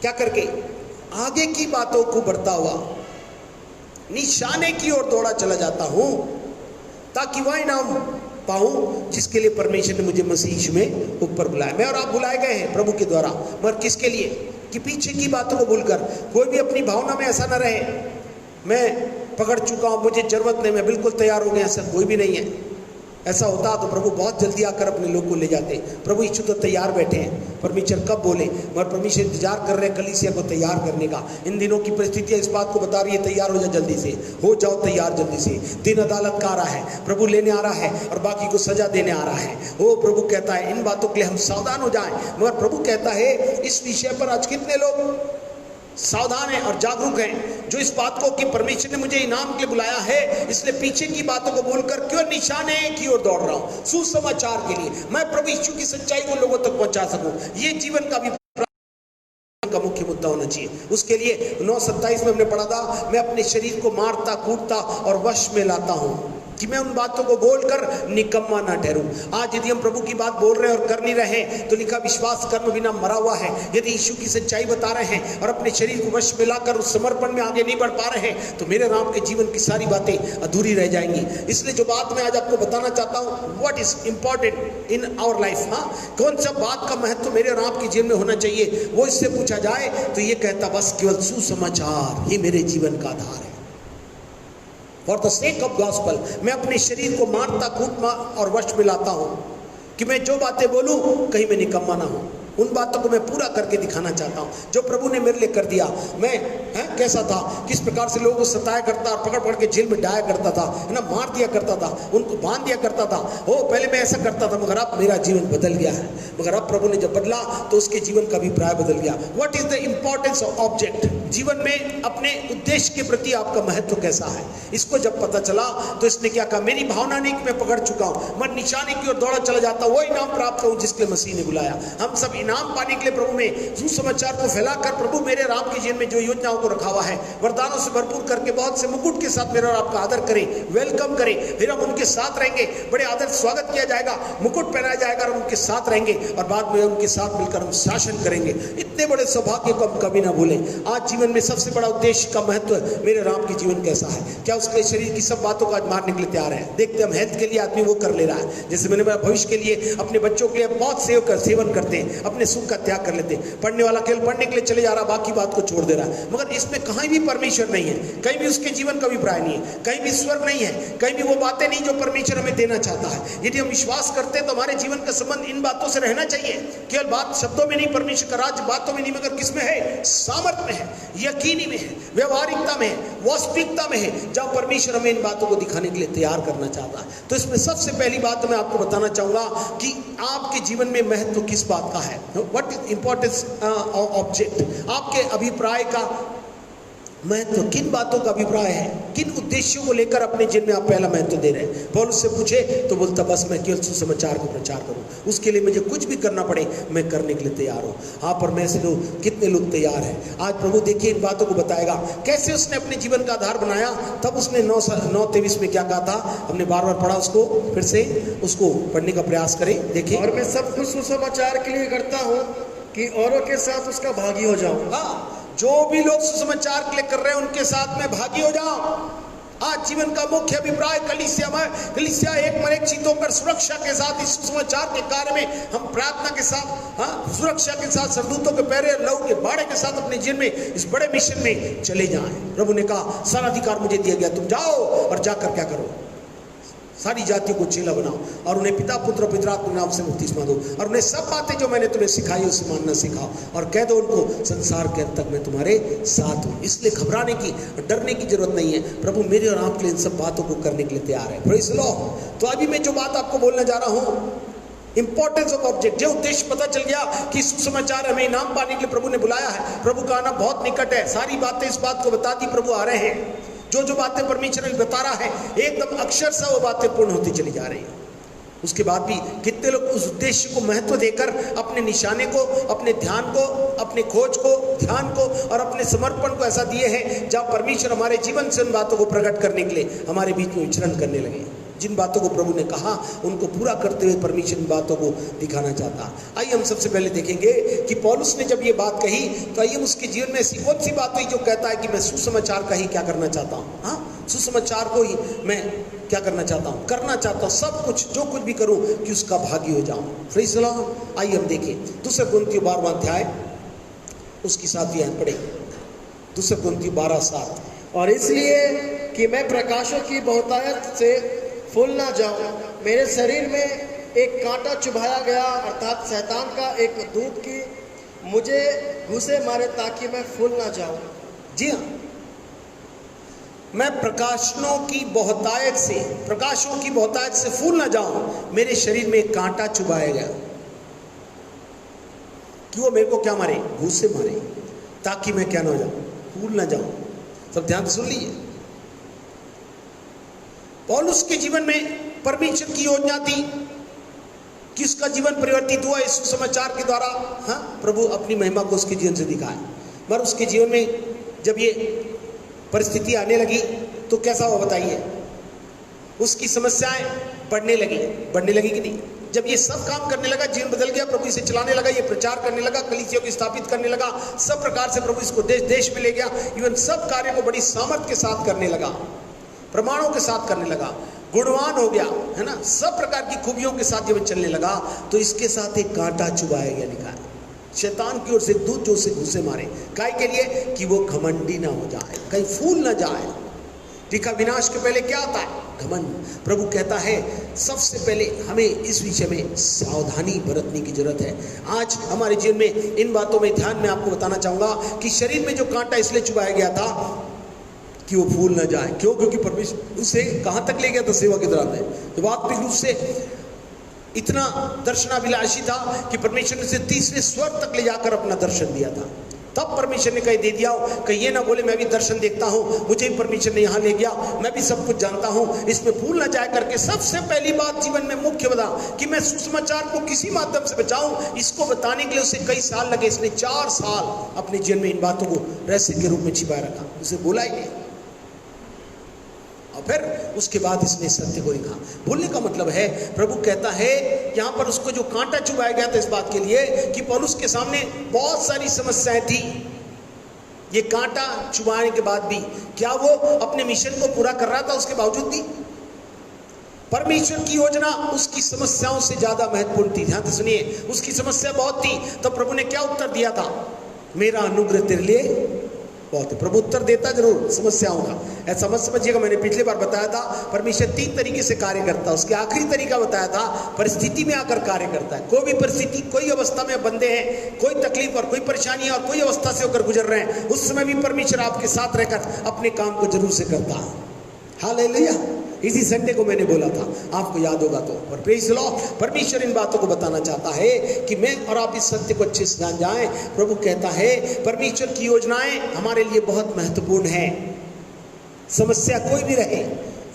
[SPEAKER 1] क्या करके आगे की बातों को बढ़ता हुआ निशाने की ओर दौड़ा चला जाता हूं, ताकि वह इनाम पाऊं जिसके लिए परमेश्वर ने मुझे मसीह यीशु में ऊपर बुलाया। मैं और आप बुलाए गए हैं प्रभु के द्वारा, मगर किसके लिए, कि पीछे की बातों को भूलकर। कोई भी अपनी भावना में ऐसा ना रहे, मैं पकड़ चुका हूं, मुझे जरूरत नहीं, मैं बिल्कुल तैयार हो गया, ऐसा कोई भी नहीं है। ऐसा होता तो प्रभु बहुत जल्दी आकर अपने लोग को ले जाते। प्रभु यीशु तो तैयार बैठे हैं, परमेश्वर कब बोले, मगर परमेश्वर इंतजार कर रहे हैं कलीसिया को तैयार करने का। इन दिनों की परिस्थितियां इस बात को बता रही है, तैयार हो जाओ जल्दी से, हो जाओ तैयार जल्दी से। दिन अदालत का आ रहा है, प्रभु लेने आ रहा है और बाकी को सजा देने आ रहा है। वो प्रभु कहता है इन बातों के लिए हम सावधान हो जाएं। मगर प्रभु कहता है इस विषय पर आज कितने लोग सावधान हैं और जागरूक हैं, जो इस बात को कि परमेश्वर ने मुझे इनाम के लिए बुलाया है, इसलिए पीछे की बातों को भूलकर क्यों निशाने की ओर दौड़ रहा हूं, सुसमाचार के लिए, मैं प्रभु यीशु की सच्चाई को लोगों तक पहुंचा सकूं। ये जीवन का भी का मुख्य मुद्दा होना चाहिए। उसके लिए 9:27 में हमने पढ़ा था, मैं अपने शरीर को मारता कूटता और वश में लाता हूं कि मैं उन बातों को बोलकर निकम्मा ना ठहरूं। आज यदि हम प्रभु की बात बोल रहे हैं और कर नहीं रहे हैं तो लिखा विश्वास कर्म बिना मरा हुआ है। यदि यीशु की सच्चाई बता रहे हैं और अपने शरीर को वश में लाकर उस समर्पण में आगे नहीं बढ़ पा रहे हैं तो मेरे राम के जीवन की सारी बातें अधूरी रह जाएंगी। इसलिए जो बात मैं आज आपको बताना चाहता हूँ, what is important in our life, हाँ, कौन सा बात का महत्व मेरे और आपके जीवन में होना चाहिए, वो इससे पूछा जाए तो ये कहता बस केवल सुसमाचार ही मेरे जीवन का आधार है। For the sake of gospel, मैं अपने शरीर को मारता कूटता और वश में लाता हूं कि मैं जो बातें बोलूं कहीं मैं निकम्मा ना हूं। उन बातों को मैं पूरा करके दिखाना चाहता हूँ जो प्रभु ने मेरे लिए कर दिया। मैं कैसा था, किस प्रकार से लोगों को सताया करता और पकड़ पकड़ के जेल में डाया करता था, है ना, मार दिया करता था, उनको बांध दिया करता था। पहले मैं ऐसा करता था, मगर अब मेरा जीवन बदल गया है। मगर अब प्रभु ने जब बदला तो उसके जीवन का अभिप्राय बदल गया। What is the importance of object? जीवन में अपने उद्देश्य के प्रति आपका महत्व कैसा है, इसको जब पता चला तो इसने क्या कहा, मेरी भावना नहीं कि मैं पकड़ चुका हूँ, मैं निशाने की ओर दौड़ा चला जाता हूँ, वो इनाम प्राप्त करूँ जिसके मसीह ने बुलाया। हम सब इनाम पाने के लिए प्रभु में सुसमाचार को फैलाकर प्रभु मेरे राम के जीवन में जो योजनाओं को रखा हुआ है वरदानों से भरपूर करके बहुत से मुकुट के साथ मेरा और आपका आदर करें, वेलकम करें, फिर हम उनके साथ रहेंगे, बड़े आदर स्वागत किया जाएगा, मुकुट पहनाया जाएगा और उनके साथ रहेंगे और बाद में उनके साथ मिलकर हम शासन करेंगे। इतने बड़े सौभाग्य को हम कभी ना भूलें। आज जीवन में सबसे बड़ा उद्देश्य का महत्व, मेरे राम की जीवन कैसा है, क्या उसके शरीर की सब बातों को आज मारने के लिए तैयार है। देखते हम हेल्थ के लिए आदमी वो कर ले रहा है, जैसे मैंने भविष्य के लिए अपने बच्चों के लिए बहुत सेवन करते हैं, अपने सुख का त्याग कर लेते हैं। पढ़ने वाला केवल पढ़ने के लिए चले जा रहा, बाकी बात को छोड़ दे रहा है, मगर इसमें कहीं भी परमेश्वर नहीं है, कहीं भी उसके जीवन का अभिप्राय नहीं है, कहीं भी स्वर्ग नहीं है, कहीं भी वो बातें नहीं जो परमेश्वर हमें देना चाहता है। यदि हम विश्वास करते हैं तो हमारे जीवन का संबंध इन बातों से रहना चाहिए। केवल बात शब्दों में नहीं, परमेश्वर का राज्य बातों में नहीं, मगर किसमें है? सामर्थ में है, यकीनी में है, व्यवहारिकता में है, वास्तविकता में है, जहां परमेश्वर हमें इन बातों को दिखाने के लिए तैयार करना चाहता है। तो इसमें सबसे पहली बात मैं आपको बताना चाहूंगा कि आपके जीवन में महत्व किस बात का है। What is importance object? आपके अभिप्राय का महत्व, किन बातों का अभिप्राय है, किन उद्देश्यों को लेकर अपने जीवन में आप पहला महत्व दे रहे हैं। पौलुस से पूछे तो बोलता बस मैं केवल सुसमाचार को प्रचार करूं, उसके लिए मुझे कुछ भी करना पड़े मैं करने के लिए तैयार हूं। हाँ, पर मैं से लोग कितने लोग तैयार हैं? आज प्रभु देखिए इन बातों को बताएगा कैसे उसने अपने जीवन का आधार बनाया। तब उसने 9:23 में क्या कहा था, हमने बार बार पढ़ा, उसको फिर से उसको पढ़ने का प्रयास करें। देखिए,
[SPEAKER 3] और मैं सब कुछ सुसमाचार के लिए करता हूँ कि औरों के साथ उसका भागी हो जाऊं।
[SPEAKER 1] हाँ, जो भी लोग सुसमाचार के लिए कर रहे हैं उनके साथ में भागी हो जाओ। आज जीवन का मुख्य अभिप्राय कलीसिया एक मन एक चित्त होकर सुरक्षा के साथ इस सुसमाचार के कार्य में हम प्रार्थना के साथ, सुरक्षा के साथ, सरदूतों के पैरे, लहू के बाड़े के साथ अपने जीवन में इस बड़े मिशन में चले जाएं। प्रभु ने कहा सारा अधिकार मुझे दिया गया, तुम जाओ और जाकर क्या करो, सारी जातियों को चेला बनाओ और उन्हें पिता पुत्र पवित्र आत्मा के नाम से बपतिस्मा दो और उन्हें सब बातें जो मैंने तुम्हें सिखाई उसे मानना सिखाओ और कह दो उनको संसार के अंत तक मैं तुम्हारे साथ हूँ। इसलिए घबराने की, डरने की जरूरत नहीं है। प्रभु मेरे और आपके लिए इन सब बातों को करने के लिए तैयार है। Praise the Lord. तो अभी मैं जो बात आपको बोलने जा रहा हूँ, इंपॉर्टेंस ऑफ ऑब्जेक्ट, जो उद्देश्य पता चल गया कि सुसमाचार हमें इनाम पाने के लिए प्रभु ने बुलाया है, प्रभु का आना बहुत निकट है। सारी बातें इस बात को बता दी, प्रभु आ रहे हैं। जो बातें परमेश्वर बता रहा है एकदम अक्षरशः वो बातें पूर्ण होती चली जा रही हैं। उसके बाद भी कितने लोग उस उद्देश्य को महत्व देकर अपने निशाने को, अपने ध्यान को, अपने खोज को, ध्यान को और अपने समर्पण को ऐसा दिए हैं जहां परमेश्वर हमारे जीवन से उन बातों को प्रकट करने के लिए हमारे बीच में विचरण करने लगे। जिन बातों को प्रभु ने कहा उनको पूरा करते हुए परमेश्वर इन बातों को दिखाना चाहता। आइए हम सबसे पहले देखेंगे कि पौलुस ने जब ये बात कही तो आइए उसके जीवन में ऐसी कौन सी बात हुई जो कहता है कि मैं सुसमाचार का ही क्या करना चाहता हूँ। हाँ, सुसमाचार को ही मैं क्या करना चाहता हूँ, करना चाहता हूँ, सब कुछ जो कुछ भी करूँ कि उसका भागी हो जाऊँ। Praise the Lord. आइए हम देखें 2 कुरिन्थियों 12वां अध्याय उसकी 7वीं आयत पढ़े। 2 कुरिन्थियों 12:7।
[SPEAKER 3] और इसलिए कि मैं प्रकाशों की बहुतायत से फूल ना जाऊं, मेरे शरीर में एक कांटा चुभाया गया, अर्थात शैतान का एक दूत की मुझे घुसे मारे ताकि मैं फूल ना जाऊं।
[SPEAKER 1] जी हाँ, मैं प्रकाशों की बहुतायत से फूल ना जाऊं, मेरे शरीर में एक कांटा चुभाया गया कि वो मेरे को क्या मारे, घूसे मारे, ताकि मैं क्या ना हो जाऊं, फूल ना जाऊं। सब ध्यान से सुन लीजिए। पौलुस के जीवन में परमेश्वर की योजना थी कि उसका जीवन परिवर्तित हुआ इस सुसमाचार के द्वारा। हाँ, प्रभु अपनी महिमा को उसके जीवन से दिखाया। मगर उसके जीवन में जब ये परिस्थिति आने लगी तो कैसा हुआ बताइए? उसकी समस्याएं बढ़ने लगी कि नहीं? जब ये सब काम करने लगा, जीवन बदल गया, प्रभु इसे चलाने लगा, ये प्रचार करने लगा, कलीसिया को स्थापित करने लगा, सब प्रकार से प्रभु इसको देश देश में ले गया, इवन सब कार्यों को बड़ी सामर्थ के साथ करने लगा, प्रमाणों के साथ करने लगा, गुणवान हो गया, है ना, सब प्रकार की खूबियों के साथ जब चलने लगा तो इसके साथ एक कांटा चुभाया गया, लिखा है शैतान की ओर से दूत जो उसे घुसे मारे, काय के लिए कि वो घमंडी ना हो जाए, कहीं फूल ना जाए। लिखा विनाश के पहले क्या आता है? घमंड। प्रभु कहता है सबसे पहले हमें इस विषय में सावधानी बरतने की जरूरत है। आज हमारे जीवन में इन बातों में ध्यान में आपको बताना चाहूंगा कि शरीर में जो कांटा इसलिए चुभाया गया था कि वो फूल न जाए। क्यों? क्योंकि परमेश्वर उसे कहां तक ले गया था? सेवा के दौरान में जब आत्मिक रूप से इतना दर्शनाभिलाषी था कि परमेश्वर ने उसे तीसरे स्वर तक ले जाकर अपना दर्शन दिया था। तब परमेश्वर ने कह दे दिया कि ये ना बोले मैं भी दर्शन देखता हूँ, मुझे भी परमेश्वर ने यहाँ ले गया, मैं भी सब कुछ जानता हूँ, इसमें भूल ना जाए करके सबसे पहली बात जीवन में मुख्य बता कि मैं सुसमाचार को किसी माध्यम से बचाऊं। इसको बताने के लिए उसे कई साल लगे। इसने 4 साल अपने जीवन में इन बातों को रहस्य के रूप में छिपाए रखा, उसे बोला ही नहीं। और फिर उसके बाद इसने सत्य को लिखा। बोलने का मतलब है प्रभु कहता है यहाँ पर उसको जो कांटा चुभाया गया था इस बात के लिए कि पौलुस के सामने बहुत सारी समस्याएं थी। ये कांटा चुभाने के बाद भी क्या वो अपने मिशन को पूरा कर रहा था? उसके बावजूद भी परमेश्वर की योजना उसकी समस्याओं से ज्यादा महत्वपूर्ण थी। ध्यान से सुनिए, उसकी समस्या बहुत थी। तो प्रभु ने क्या उत्तर दिया था? मेरा अनुग्रह तेरे लिए बहुत है। प्रभु उत्तर देता जरूर समस्याओं का, ऐसा मत समझिएगा। मैंने पिछली बार बताया था परमेश्वर 3 तरीके से कार्य करता है। उसके आखिरी तरीका बताया था परिस्थिति में आकर कार्य करता है। कोई भी परिस्थिति, कोई अवस्था में बंदे हैं, कोई तकलीफ और कोई परेशानी और कोई अवस्था से होकर गुजर रहे हैं, उस समय भी परमेश्वर आपके साथ रहकर अपने काम को जरूर से करता है। हालेलुया। इसी संडे को मैंने बोला था, आपको याद होगा तो। पर प्रेज़ द लॉर्ड, परमेश्वर इन बातों को बताना चाहता है कि मैं और आप इस सत्य को अच्छे से जान जाएं। प्रभु कहता है परमेश्वर की योजनाएं हमारे लिए बहुत महत्वपूर्ण है। समस्या कोई भी रहे,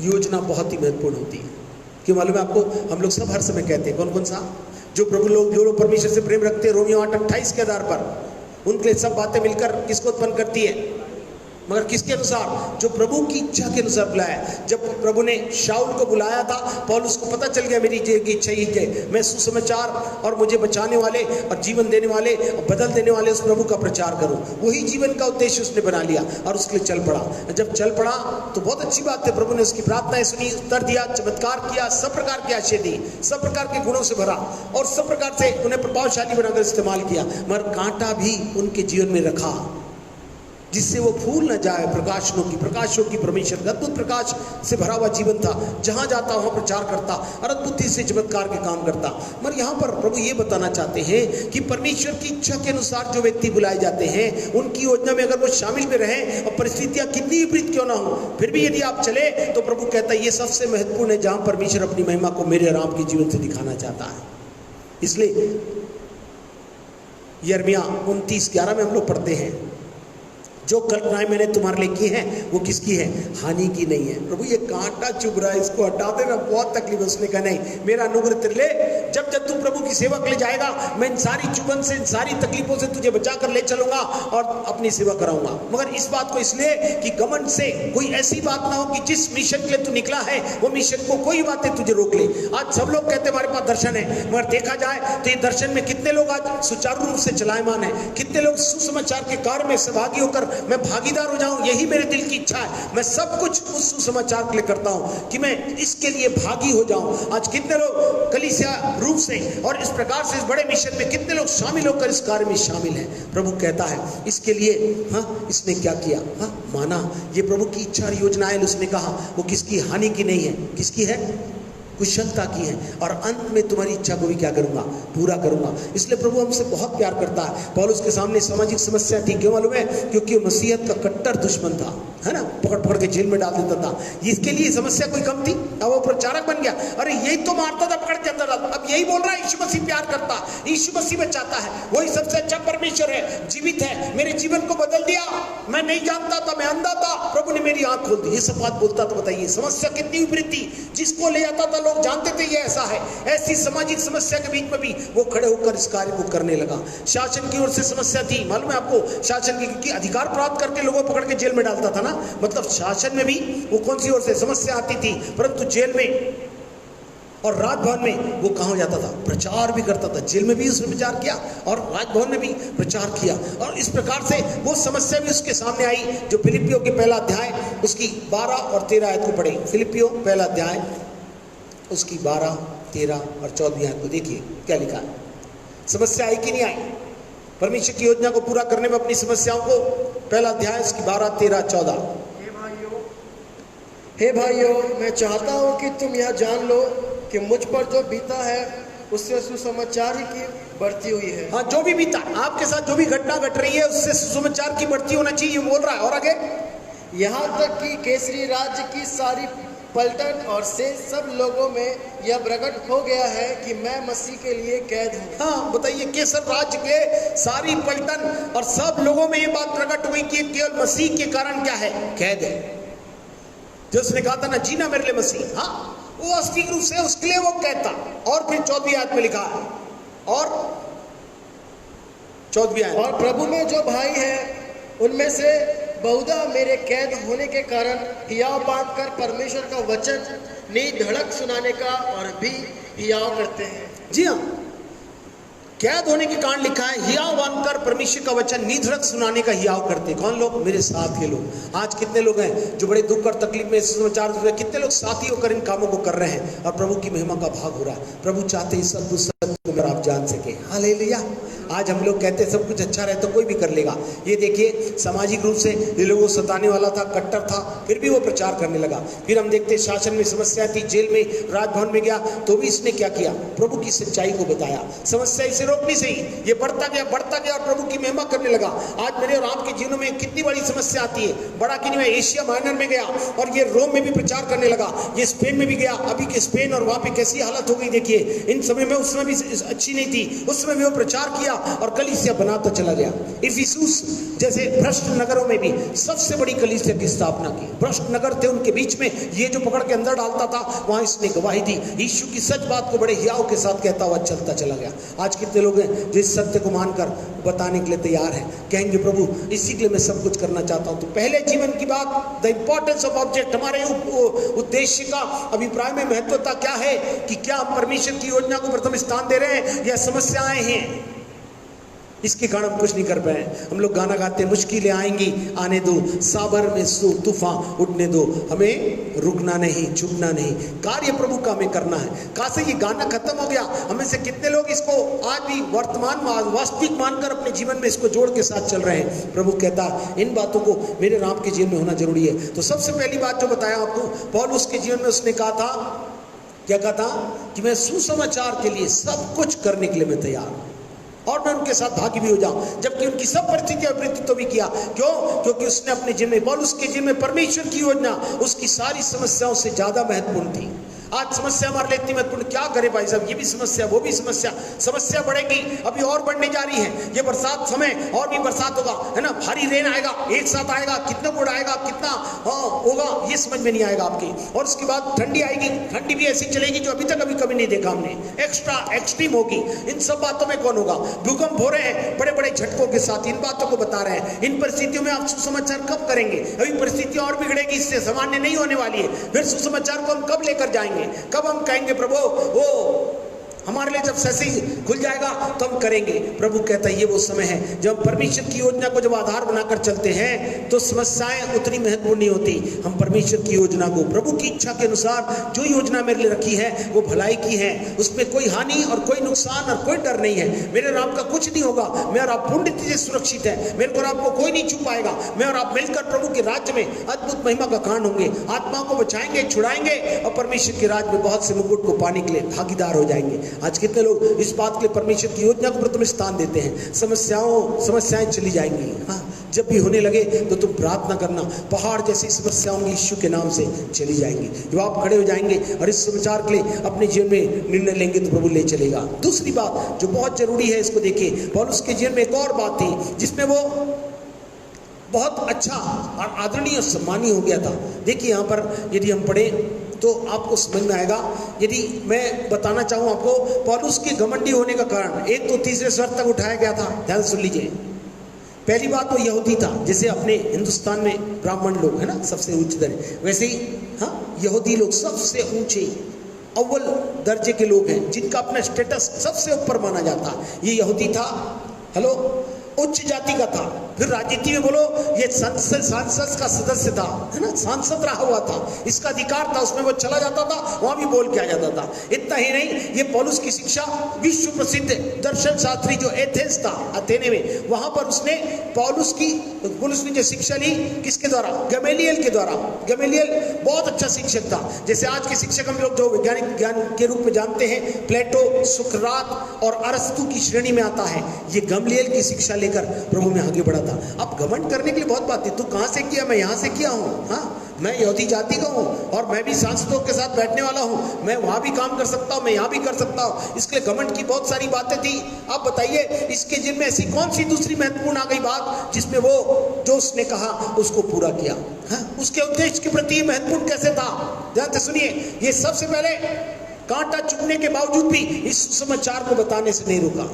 [SPEAKER 1] योजना बहुत ही महत्वपूर्ण होती है। क्यों मालूम है आपको? हम लोग सब हर समय कहते हैं, कौन कौन सा? जो प्रभु लोग, जो लोग परमेश्वर से प्रेम रखते हैं, रोमियो 8:28 के आधार पर उनके लिए सब बातें मिलकर किसको उत्पन्न करती है? मगर किसके अनुसार? जो प्रभु की इच्छा के अनुसार बुलाया। जब प्रभु ने शाऊल को बुलाया था, पौलुस को पता चल गया मेरी की इच्छा ही है, मैं सुसमाचार और मुझे बचाने वाले और जीवन देने वाले और बदल देने वाले उस प्रभु का प्रचार करूं। वही जीवन का उद्देश्य उसने बना लिया और उसके लिए चल पड़ा। जब चल पड़ा तो बहुत अच्छी बात है, प्रभु ने उसकी प्रार्थनाएं सुनी, उत्तर दिया, चमत्कार किया, सब प्रकार की आशीष दी, सब प्रकार के गुणों से भरा और सब प्रकार से उन्हें प्रभावशाली बनाकर इस्तेमाल किया। मगर कांटा भी उनके जीवन में रखा जिससे वो फूल न जाए। प्रकाशों की परमेश्वर का अद्भुत प्रकाश से भरा हुआ जीवन था। जहां जाता वहां प्रचार करता और अद्भुत से चमत्कार के काम करता। मगर यहाँ पर प्रभु ये बताना चाहते हैं कि परमेश्वर की इच्छा के अनुसार जो व्यक्ति बुलाए जाते हैं, उनकी योजना में अगर वो शामिल में रहें और परिस्थितियां कितनी विपरीत क्यों ना हो, फिर भी यदि आप चले तो प्रभु कहता है ये सबसे महत्वपूर्ण है, जहां परमेश्वर अपनी महिमा को मेरे और आपके जीवन से दिखाना चाहता है। इसलिए यिर्मयाह 29:11 में हम लोग पढ़ते हैं, जो कल्पनाएं मैंने तुम्हारे लिए की हैं वो किसकी है? हानि की नहीं है। प्रभु ये कांटा चुभ रहा है, इसको हटा देना, बहुत तकलीफ है। उसने कहा नहीं, मेरा अनुग्रह तेरे लिए, जब जब तू प्रभु की सेवा के लिए जाएगा, मैं इन सारी चुभन से, इन सारी तकलीफों से तुझे बचा कर ले चलूंगा और अपनी सेवा कराऊंगा। मगर इस बात को इसलिए कि घमंड से कोई ऐसी बात ना हो कि जिस मिशन के लिए तू निकला है वो मिशन को कोई बातें तुझे रोक ले। आज सब लोग कहते हमारे पास दर्शन है, मगर देखा जाए तो ये दर्शन में कितने लोग आज सुचारू रूप से चलायमान है, कितने लोग सुसमाचार के कार्य में सहभागी होकर मैं भागीदार हो जाऊं, यही मेरे दिल की इच्छा है। मैं सब कुछ उस सुसमाचार के लिए करता हूं कि मैं इसके लिए भागी हो जाऊं। आज कितने लोग कलीसिया रूप से और इस प्रकार से इस बड़े मिशन में कितने लोग शामिल होकर इस कार्य में शामिल हैं। प्रभु कहता है इसके लिए इसने क्या किया? माना। ये प्रभु की इच्छा और योजना है। उसने कहा वो किसकी? हानि की नहीं है। किसकी है? कुशलता की है। और अंत में तुम्हारी इच्छा को भी क्या करूंगा? पूरा करूंगा। इसलिए प्रभु हमसे बहुत प्यार करता है। पौलुस के सामने सामाजिक समस्या थी, क्यों मालूम है? क्योंकि वो मसीहत का कट्टर दुश्मन था, है ना, पकड़ पकड़ के जेल में डाल देता था। इसके लिए समस्या कोई कम थी? अब वो प्रचारक बन गया, अरे यही तो मारता था, पकड़ के अंदर डालता। अब यही बोल रहा है यीशु मसीह प्यार करता, यीशु मसीह बचाता है, वही सबसे अच्छा परमेश्वर है, जीवित है, मेरे जीवन को बदल दिया। मैं नहीं जानता था, मैं अंधा था, प्रभु ने मेरी आंख खोल दी। ये सब बात बोलता तो बताइए समस्या कितनी विपरीत थी। जिसको ले जाता था लोग जानते थे ये ऐसा है। ऐसी सामाजिक समस्या के बीच में भी वो खड़े होकर इस कार्य को करने लगा। शासन की ओर से समस्या थी, मालूम है आपको? शासन की अधिकार प्राप्त करके लोगों को पकड़ के जेल में डालता था ना, मतलब शासन में भी वो कौन सी ओर से समस्या आती थी, परंतु जेल में और राजभवन में वो कहाँ हो जाता था? प्रचार भी करता था। जेल में भी उसने प्रचार किया और राजभवन में भी प्रचार किया। और इस प्रकार से वो समस्या भी उसके सामने आई, जो फिलिपियों के 1 अध्याय उसकी 12 और 13 आयत को पढ़े। फिलिपियों 1 अध्याय उसकी 12, 13 और 14 आयत को देखिए क्या लिखा है। समस्या आई कि नहीं आई? परमेश्वर की योजना को पूरा करने में अपनी समस्याओं को 1 अध्याय उसकी 12, 13, 14।
[SPEAKER 3] हे भाइयों, मैं चाहता हूँ कि तुम यह जान लो कि मुझ पर जो बीता है उससे सुसमाचार ही की बढ़ती हुई है।
[SPEAKER 1] हाँ, जो भी बीता आपके साथ, जो भी घटना घट रही है उससे सुसमाचार की बढ़ती होना चाहिए, ये बोल रहा है। और आगे,
[SPEAKER 3] यहाँ तक कि केसरी राज्य की सारी पलटन और से सब लोगों में यह प्रकट हो गया है कि मैं मसीह के लिए कैद हूँ।
[SPEAKER 1] हाँ बताइए, केसर राज्य के सारी पलटन और सब लोगों में ये बात प्रकट हुई कि केवल मसीह के कारण क्या है, कैद है। जो उसने कहा था ना, जीना मेरे लिए मसीह, हाँ वो वास्तविक रूप से उसके लिए वो कहता। और फिर 14वीं आयत में लिखा है, और 14वीं आयत,
[SPEAKER 3] और प्रभु में जो भाई है उनमें से बहुधा मेरे कैद होने के कारण हियाव बांधकर परमेश्वर का वचन निधड़क सुनाने का और भी हियाव करते हैं।
[SPEAKER 1] जी हाँ, कैद होने के कारण लिखा है, हियाव बांधकर परमेश्वर का वचन निधड़क सुनाने का हियाव करते। कौन लोग? मेरे साथ के लोग। आज कितने लोग हैं जो बड़े दुख और तकलीफ में समाचार, कितने लोग साथी होकर इन कामों को कर रहे हैं और प्रभु की महिमा का भाग हो रहा है। प्रभु चाहते हैं सब कुछ आप जान सके। हालेलुया। आज हम लोग कहते हैं सब कुछ अच्छा रहे तो कोई भी कर लेगा। ये देखिए, सामाजिक रूप से ये लोगों को सताने वाला था, कट्टर था, फिर भी वो प्रचार करने लगा। फिर हम देखते शासन में समस्या थी, जेल में, राजभवन में गया तो भी इसने क्या किया, प्रभु की सच्चाई को बताया। समस्या इसे रोकनी सही, ये बढ़ता गया और प्रभु की महिमा करने लगा। आज मेरे और आपके जीवन में कितनी बड़ी समस्या आती है, बड़ा कि नहीं, मैं एशिया माइनर में गया और ये रोम में भी प्रचार करने लगा, ये स्पेन में भी गया, अभी के स्पेन, और वहां पे कैसी हालत हो गई देखिए। इन समय में, उस समय भी अच्छी नहीं थी, उस समय भी वो प्रचार किया और कलीसिया बनाता चला गया। इफिसुस जैसे भ्रष्ट नगरों में भी सबसे बड़ी कलीसिया की स्थापना की। भ्रष्ट नगर थे, उनके बीच में ये जो पकड़ के अंदर डालता था, वहां इसने गवाही दी, यीशु की सच बात को बड़े हियाव के साथ कहता हुआ चलता चला गया। आज कितने लोग हैं जो इस सत्य को मानकर बताने के लिए तैयार हैं, कहेंगे प्रभु इसी के लिए मैं सब कुछ करना चाहता हूं। तो पहले जीवन की बात, द इंपॉर्टेंस ऑफ ऑब्जेक्ट, हमारे उद्देश्य का अभिप्राय में महत्वता क्या है कि क्या हम परमेश्वर की योजना को प्रथम स्थान दे रहे हैं या समस्याएं हैं, इसके कारण हम कुछ नहीं कर पाए। हम लोग गाना गाते हैं, मुश्किलें आएंगी आने दो, साबर में सो तूफान उठने दो, हमें रुकना नहीं, झुकना नहीं, कार्य प्रभु का हमें करना है। कहां से ये गाना खत्म हो गया, हमें से कितने लोग इसको आज भी वर्तमान वास्तविक मानकर अपने जीवन में इसको जोड़ के साथ चल रहे हैं। प्रभु कहता इन बातों को मेरे राम के जीवन में होना जरूरी है। तो सबसे पहली बात जो बताया आपको, पौलुस के जीवन में उसने कहा था, क्या कहा था कि मैं सुसमाचार के लिए सब कुछ करने के लिए मैं तैयार हूं और मैं उनके साथ भागी भी हो जाऊं, जबकि उनकी सब परिस्थितियां विपरीत तो भी किया। क्यों? क्योंकि उसने अपने जीवन में, पौलुस के जीवन में परमेश्वर की योजना उसकी सारी समस्याओं से ज्यादा महत्वपूर्ण थी। आज समस्या हमारे लिए इतनी महत्वपूर्ण, क्या करे भाई साहब, ये भी समस्या, वो भी समस्या, समस्या बढ़ेगी, अभी और बढ़ने जा रही है। ये बरसात समय और भी बरसात होगा, है ना, भारी रेन आएगा, एक साथ आएगा, कितना गुड़ आएगा, कितना होगा, ये समझ में नहीं आएगा आपकी। और उसके बाद ठंडी आएगी, ठंडी भी ऐसी चलेगी जो अभी तक कभी नहीं देखा हमने, एक्स्ट्रा एक्सट्रीम होगी। इन सब बातों में कौन होगा? भूकंप हो रहे हैं बड़े बड़े झटकों के साथ, इन बातों को बता रहे हैं। इन परिस्थितियों में आप सुसमाचार कब करेंगे? अभी परिस्थितियां और बिगड़ेगी, इससे सामान्य नहीं होने वाली है। फिर सुसमाचार को हम कब लेकर जाएंगे? कब हम कहेंगे प्रभु वो हमारे लिए जब सही खुल जाएगा तो हम करेंगे? प्रभु कहता है ये वो समय है जब परमेश्वर की योजना को जब आधार बनाकर चलते हैं तो समस्याएं उतनी महत्वपूर्ण नहीं होती। हम परमेश्वर की योजना को, प्रभु की इच्छा के अनुसार जो योजना मेरे लिए रखी है वो भलाई की है, उसमें कोई हानि और कोई नुकसान और कोई डर नहीं है। मेरे और आपका कुछ नहीं होगा, मैं और आप पूर्ण रीति से सुरक्षित है, मेरे को और आपको कोई नहीं छू पाएगा। मैं और आप मिलकर प्रभु के राज्य में अद्भुत महिमा का कारण होंगे, आत्मा को बचाएंगे, छुड़ाएंगे और परमेश्वर के राज्य में बहुत से मुकुट को पाने के लिए भागीदार हो जाएंगे। आज कितने लोग इस बात के लिए परमेश्वर की योजना को प्रथम स्थान देते हैं? समस्याएं चली जाएंगी। हाँ, जब भी होने लगे तो तुम प्रार्थना करना, पहाड़ जैसी समस्याओं यीशु के नाम से चली जाएंगी। जब आप खड़े हो जाएंगे और इस समाचार के लिए अपने जीवन में निर्णय लेंगे तो प्रभु ले चलेगा। दूसरी बात जो बहुत जरूरी है, इसको देखिए, पौलुस के जीवन में एक और बात थी जिसमें वो बहुत अच्छा और आदरणीय और सम्मानीय हो गया था। देखिए यहाँ पर यदि हम पढ़े तो आपको समझ में आएगा। यदि मैं बताना चाहूँ आपको, पौलुस के घमंडी होने का कारण एक तो तीसरे स्वर तक उठाया गया था। ध्यान सुन लीजिए। पहली बात तो यहूदी था, जैसे अपने हिंदुस्तान में ब्राह्मण लोग है ना सबसे उच्च दर्जे, वैसे ही हाँ यहूदी लोग सबसे ऊंचे अव्वल दर्जे के लोग हैं, जिनका अपना स्टेटस सबसे ऊपर माना जाता। ये यहूदी था। हेलो, उच्च जाति का था, फिर राजनीति में बोलो ये सांसद का सदस्य था, है ना, सांसद रहा हुआ था, इसका अधिकार था, उसमें वो चला जाता था, वहां भी बोल के आ जाता था। इतना ही नहीं, ये पौलुस की शिक्षा विश्व प्रसिद्ध दर्शन शास्त्री जो एथेंस था, अथेने में, वहां पर उसने पौलुस ने जो शिक्षा ली किसके द्वारा? गमेलियल के द्वारा। गमेलियल बहुत अच्छा शिक्षक था। जैसे आज के शिक्षक हम लोग जो वैज्ञानिक ज्ञान के रूप में जानते हैं, प्लेटो, सुकरात और अरस्तु की श्रेणी में आता है। ये गमलियल की शिक्षा लेकर प्रभु में आगे बढ़ा था। अब घमंड करने के लिए बहुत बात है, तू कहां से किया? मैं यहां से किया हूं, हाँ, मैं यहूदी जाति का हूं और मैं भी सांसदों के साथ बैठने वाला हूं, मैं वहां भी काम कर सकता हूं, मैं यहां भी कर सकता हूं। इसके लिए घमंड की बहुत सारी बातें थी। आप बताइए इसके जिनमें ऐसी कौन सी दूसरी महत्वपूर्ण आ गई बात जिसमें वो जो उसने कहा उसको पूरा किया? हाँ? उसके उद्देश्य के प्रति महत्वपूर्ण कैसे था? ध्यान से सुनिए। ये सबसे पहले कांटा चुभने के बावजूद भी इस समाचार को बताने से नहीं रुका।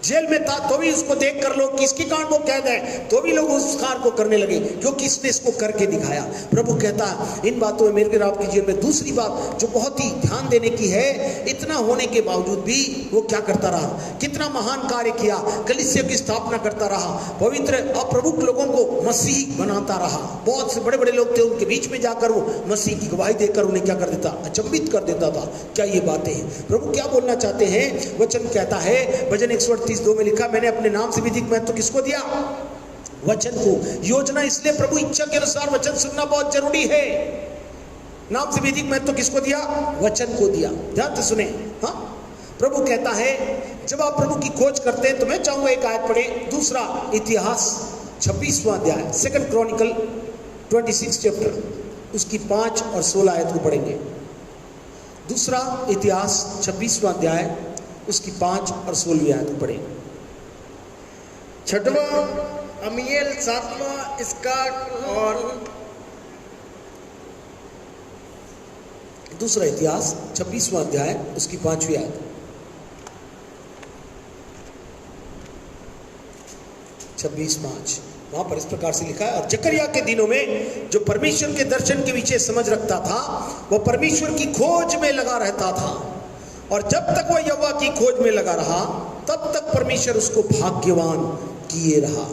[SPEAKER 1] जेल में था तो भी उसको देख कर लोग किसकी कांड वो कैद है तो भी लोग उस कार्य को करने लगे क्योंकि इसने इसको करके दिखाया। प्रभु कहता इन बातों में मेरे आपकी जीवन में दूसरी बात जो बहुत ही ध्यान देने की है, इतना होने के बावजूद भी वो क्या करता रहा? कितना महान कार्य किया, कलीसिया की स्थापना करता रहा, पवित्र अप्रमुख लोगों को मसीह बनाता रहा। बहुत से बड़े बड़े लोग थे, उनके बीच में जाकर वो मसीह की गवाही देकर उन्हें क्या कर देता? अचंभित कर देता था। क्या ये बातें हैं? प्रभु क्या बोलना चाहते हैं? वचन कहता है, भजन 138:2 में लिखा, मैंने अपने नाम से भी अधिक महत्व किसको दिया? वचन को। योजना, इसलिए प्रभु इच्छा के अनुसार वचन सुनना बहुत जरूरी है। नाम से भी अधिक महत्व किसको दिया? वचन को दिया। ध्यान से सुने। हाँ, प्रभु कहता है जब आप प्रभु की खोज करते हैं तो मैं चाहूंगा एक आयत पढ़े, दूसरा इतिहास 26वां अध्याय, 2 क्रॉनिकल 26 चैप्टर, उसकी 5 और 16 आयत को पढ़ेंगे। दूसरा इतिहास 26वां अध्याय, उसकी 5 और 16 आयत को पढ़ेंगे।
[SPEAKER 3] 6वां अमीएल 7वां इसकार और
[SPEAKER 1] दूसरा इतिहास 26वां अध्याय, उसकी 5वीं आयत। 26:5 वहां पर इस प्रकार से लिखा है, और जकरिया के दिनों में जो परमेश्वर के दर्शन के विषय समझ रखता था वो परमेश्वर की खोज में लगा रहता था, और जब तक वह यहोवा की खोज में लगा रहा तब तक परमेश्वर उसको भाग्यवान किए रहा।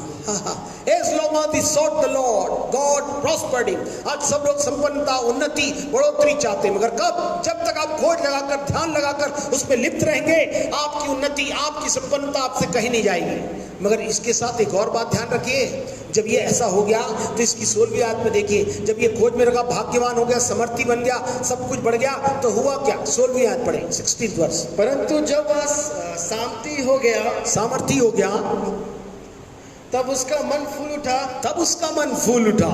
[SPEAKER 1] As long as he sought the Lord, God prospered him. आज सब लोग संपन्नता, उन्नति, बढ़ोतरी चाहते हैं, मगर कब? जब तक आप खोज लगाकर, ध्यान लगाकर उसमें लिप्त रहेंगे, आपकी उन्नति, आपकी संपन्नता आपसे कहीं नहीं जाएगी। मगर इसके साथ एक और बात ध्यान रखिए, जब ये ऐसा हो गया तो इसकी 16वीं आयत में देखिए, जब ये खोज में रखा, भाग्यवान हो गया, समर्थी बन गया, सब कुछ बढ़ गया, तो हुआ क्या? 16वीं आयत पढ़े, 16th वर्ष।
[SPEAKER 3] परंतु जब वह सामर्थी हो गया,
[SPEAKER 1] सामर्थी हो गया,
[SPEAKER 3] तब उसका मन फूल उठा,
[SPEAKER 1] तब उसका मन फूल उठा,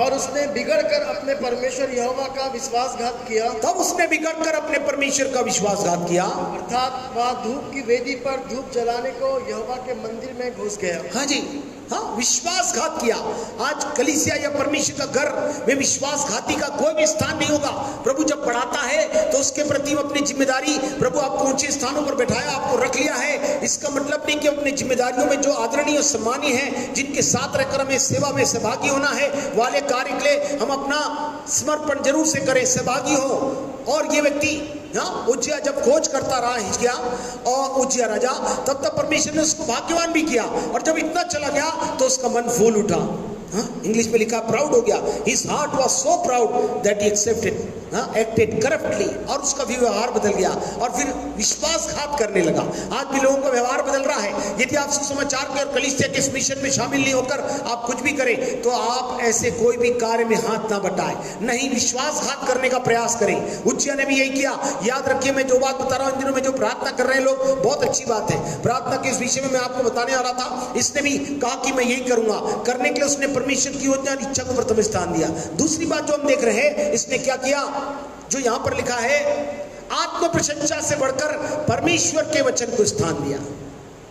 [SPEAKER 3] और उसने बिगड़कर अपने परमेश्वर यहोवा का विश्वासघात किया।
[SPEAKER 1] तब उसने बिगड़कर अपने परमेश्वर का विश्वासघात किया,
[SPEAKER 3] अर्थात वह धूप की वेदी पर धूप जलाने को यहोवा के मंदिर में घुस गया।
[SPEAKER 1] हाँ जी, हाँ, विश्वासघात किया। आज कलीसिया या परमेश्वर का घर में विश्वासघाती का कोई भी स्थान नहीं होगा। प्रभु जब बढ़ाता है तो उसके प्रति अपनी जिम्मेदारी, प्रभु आपको ऊंचे स्थानों पर बैठाया, आपको रख लिया है, इसका मतलब नहीं कि अपनी जिम्मेदारियों में जो आदरणीय और सम्मानीय है, जिनके साथ रहकर हमें सेवा में सहभागी होना है, वाले कार्य के लिए हम अपना समर्पण जरूर से करें, सहभागी हो। और ये व्यक्ति उज्जिया जब खोज करता रहा, हिजकिया और उज्जिया राजा, तब तक परमेश्वर ने उसको भाग्यवान भी किया, और जब इतना चला गया तो उसका मन फूल उठा। इंग्लिश में लिखा प्राउड हो गया। His heart was so proud that he accepted, acted corruptly, और उसका भी व्यवहार बदल गया और फिर विश्वासघात करने लगा। आज भी लोगों का व्यवहार बदल रहा है। यदि आप सुसमाचार के और कलीसिया के इस मिशन में शामिल नहीं होकर आप कुछ भी करें तो आप ऐसे कोई भी कार्य में हाथ ना बटाएं, नहीं विश्वासघात करने का प्रयास करें। उज्जिया ने भी यही किया। याद रखिए, मैं जो बात बता रहा हूं, इन दिनों में जो प्रार्थना कर रहे हैं लोग, बहुत अच्छी बात है। प्रार्थना के इस विषय में मैं आपको बताने आ रहा था। इसने भी कहा कि मैं यही करूंगा, करने के लिए उसने परमेश्वर की योजना और इच्छा को प्रथम स्थान दिया। दूसरी बात जो हम देख रहे हैं, इसने क्या किया, जो यहां पर लिखा है, आत्म प्रशंसा से बढ़कर परमेश्वर के वचन को स्थान दिया।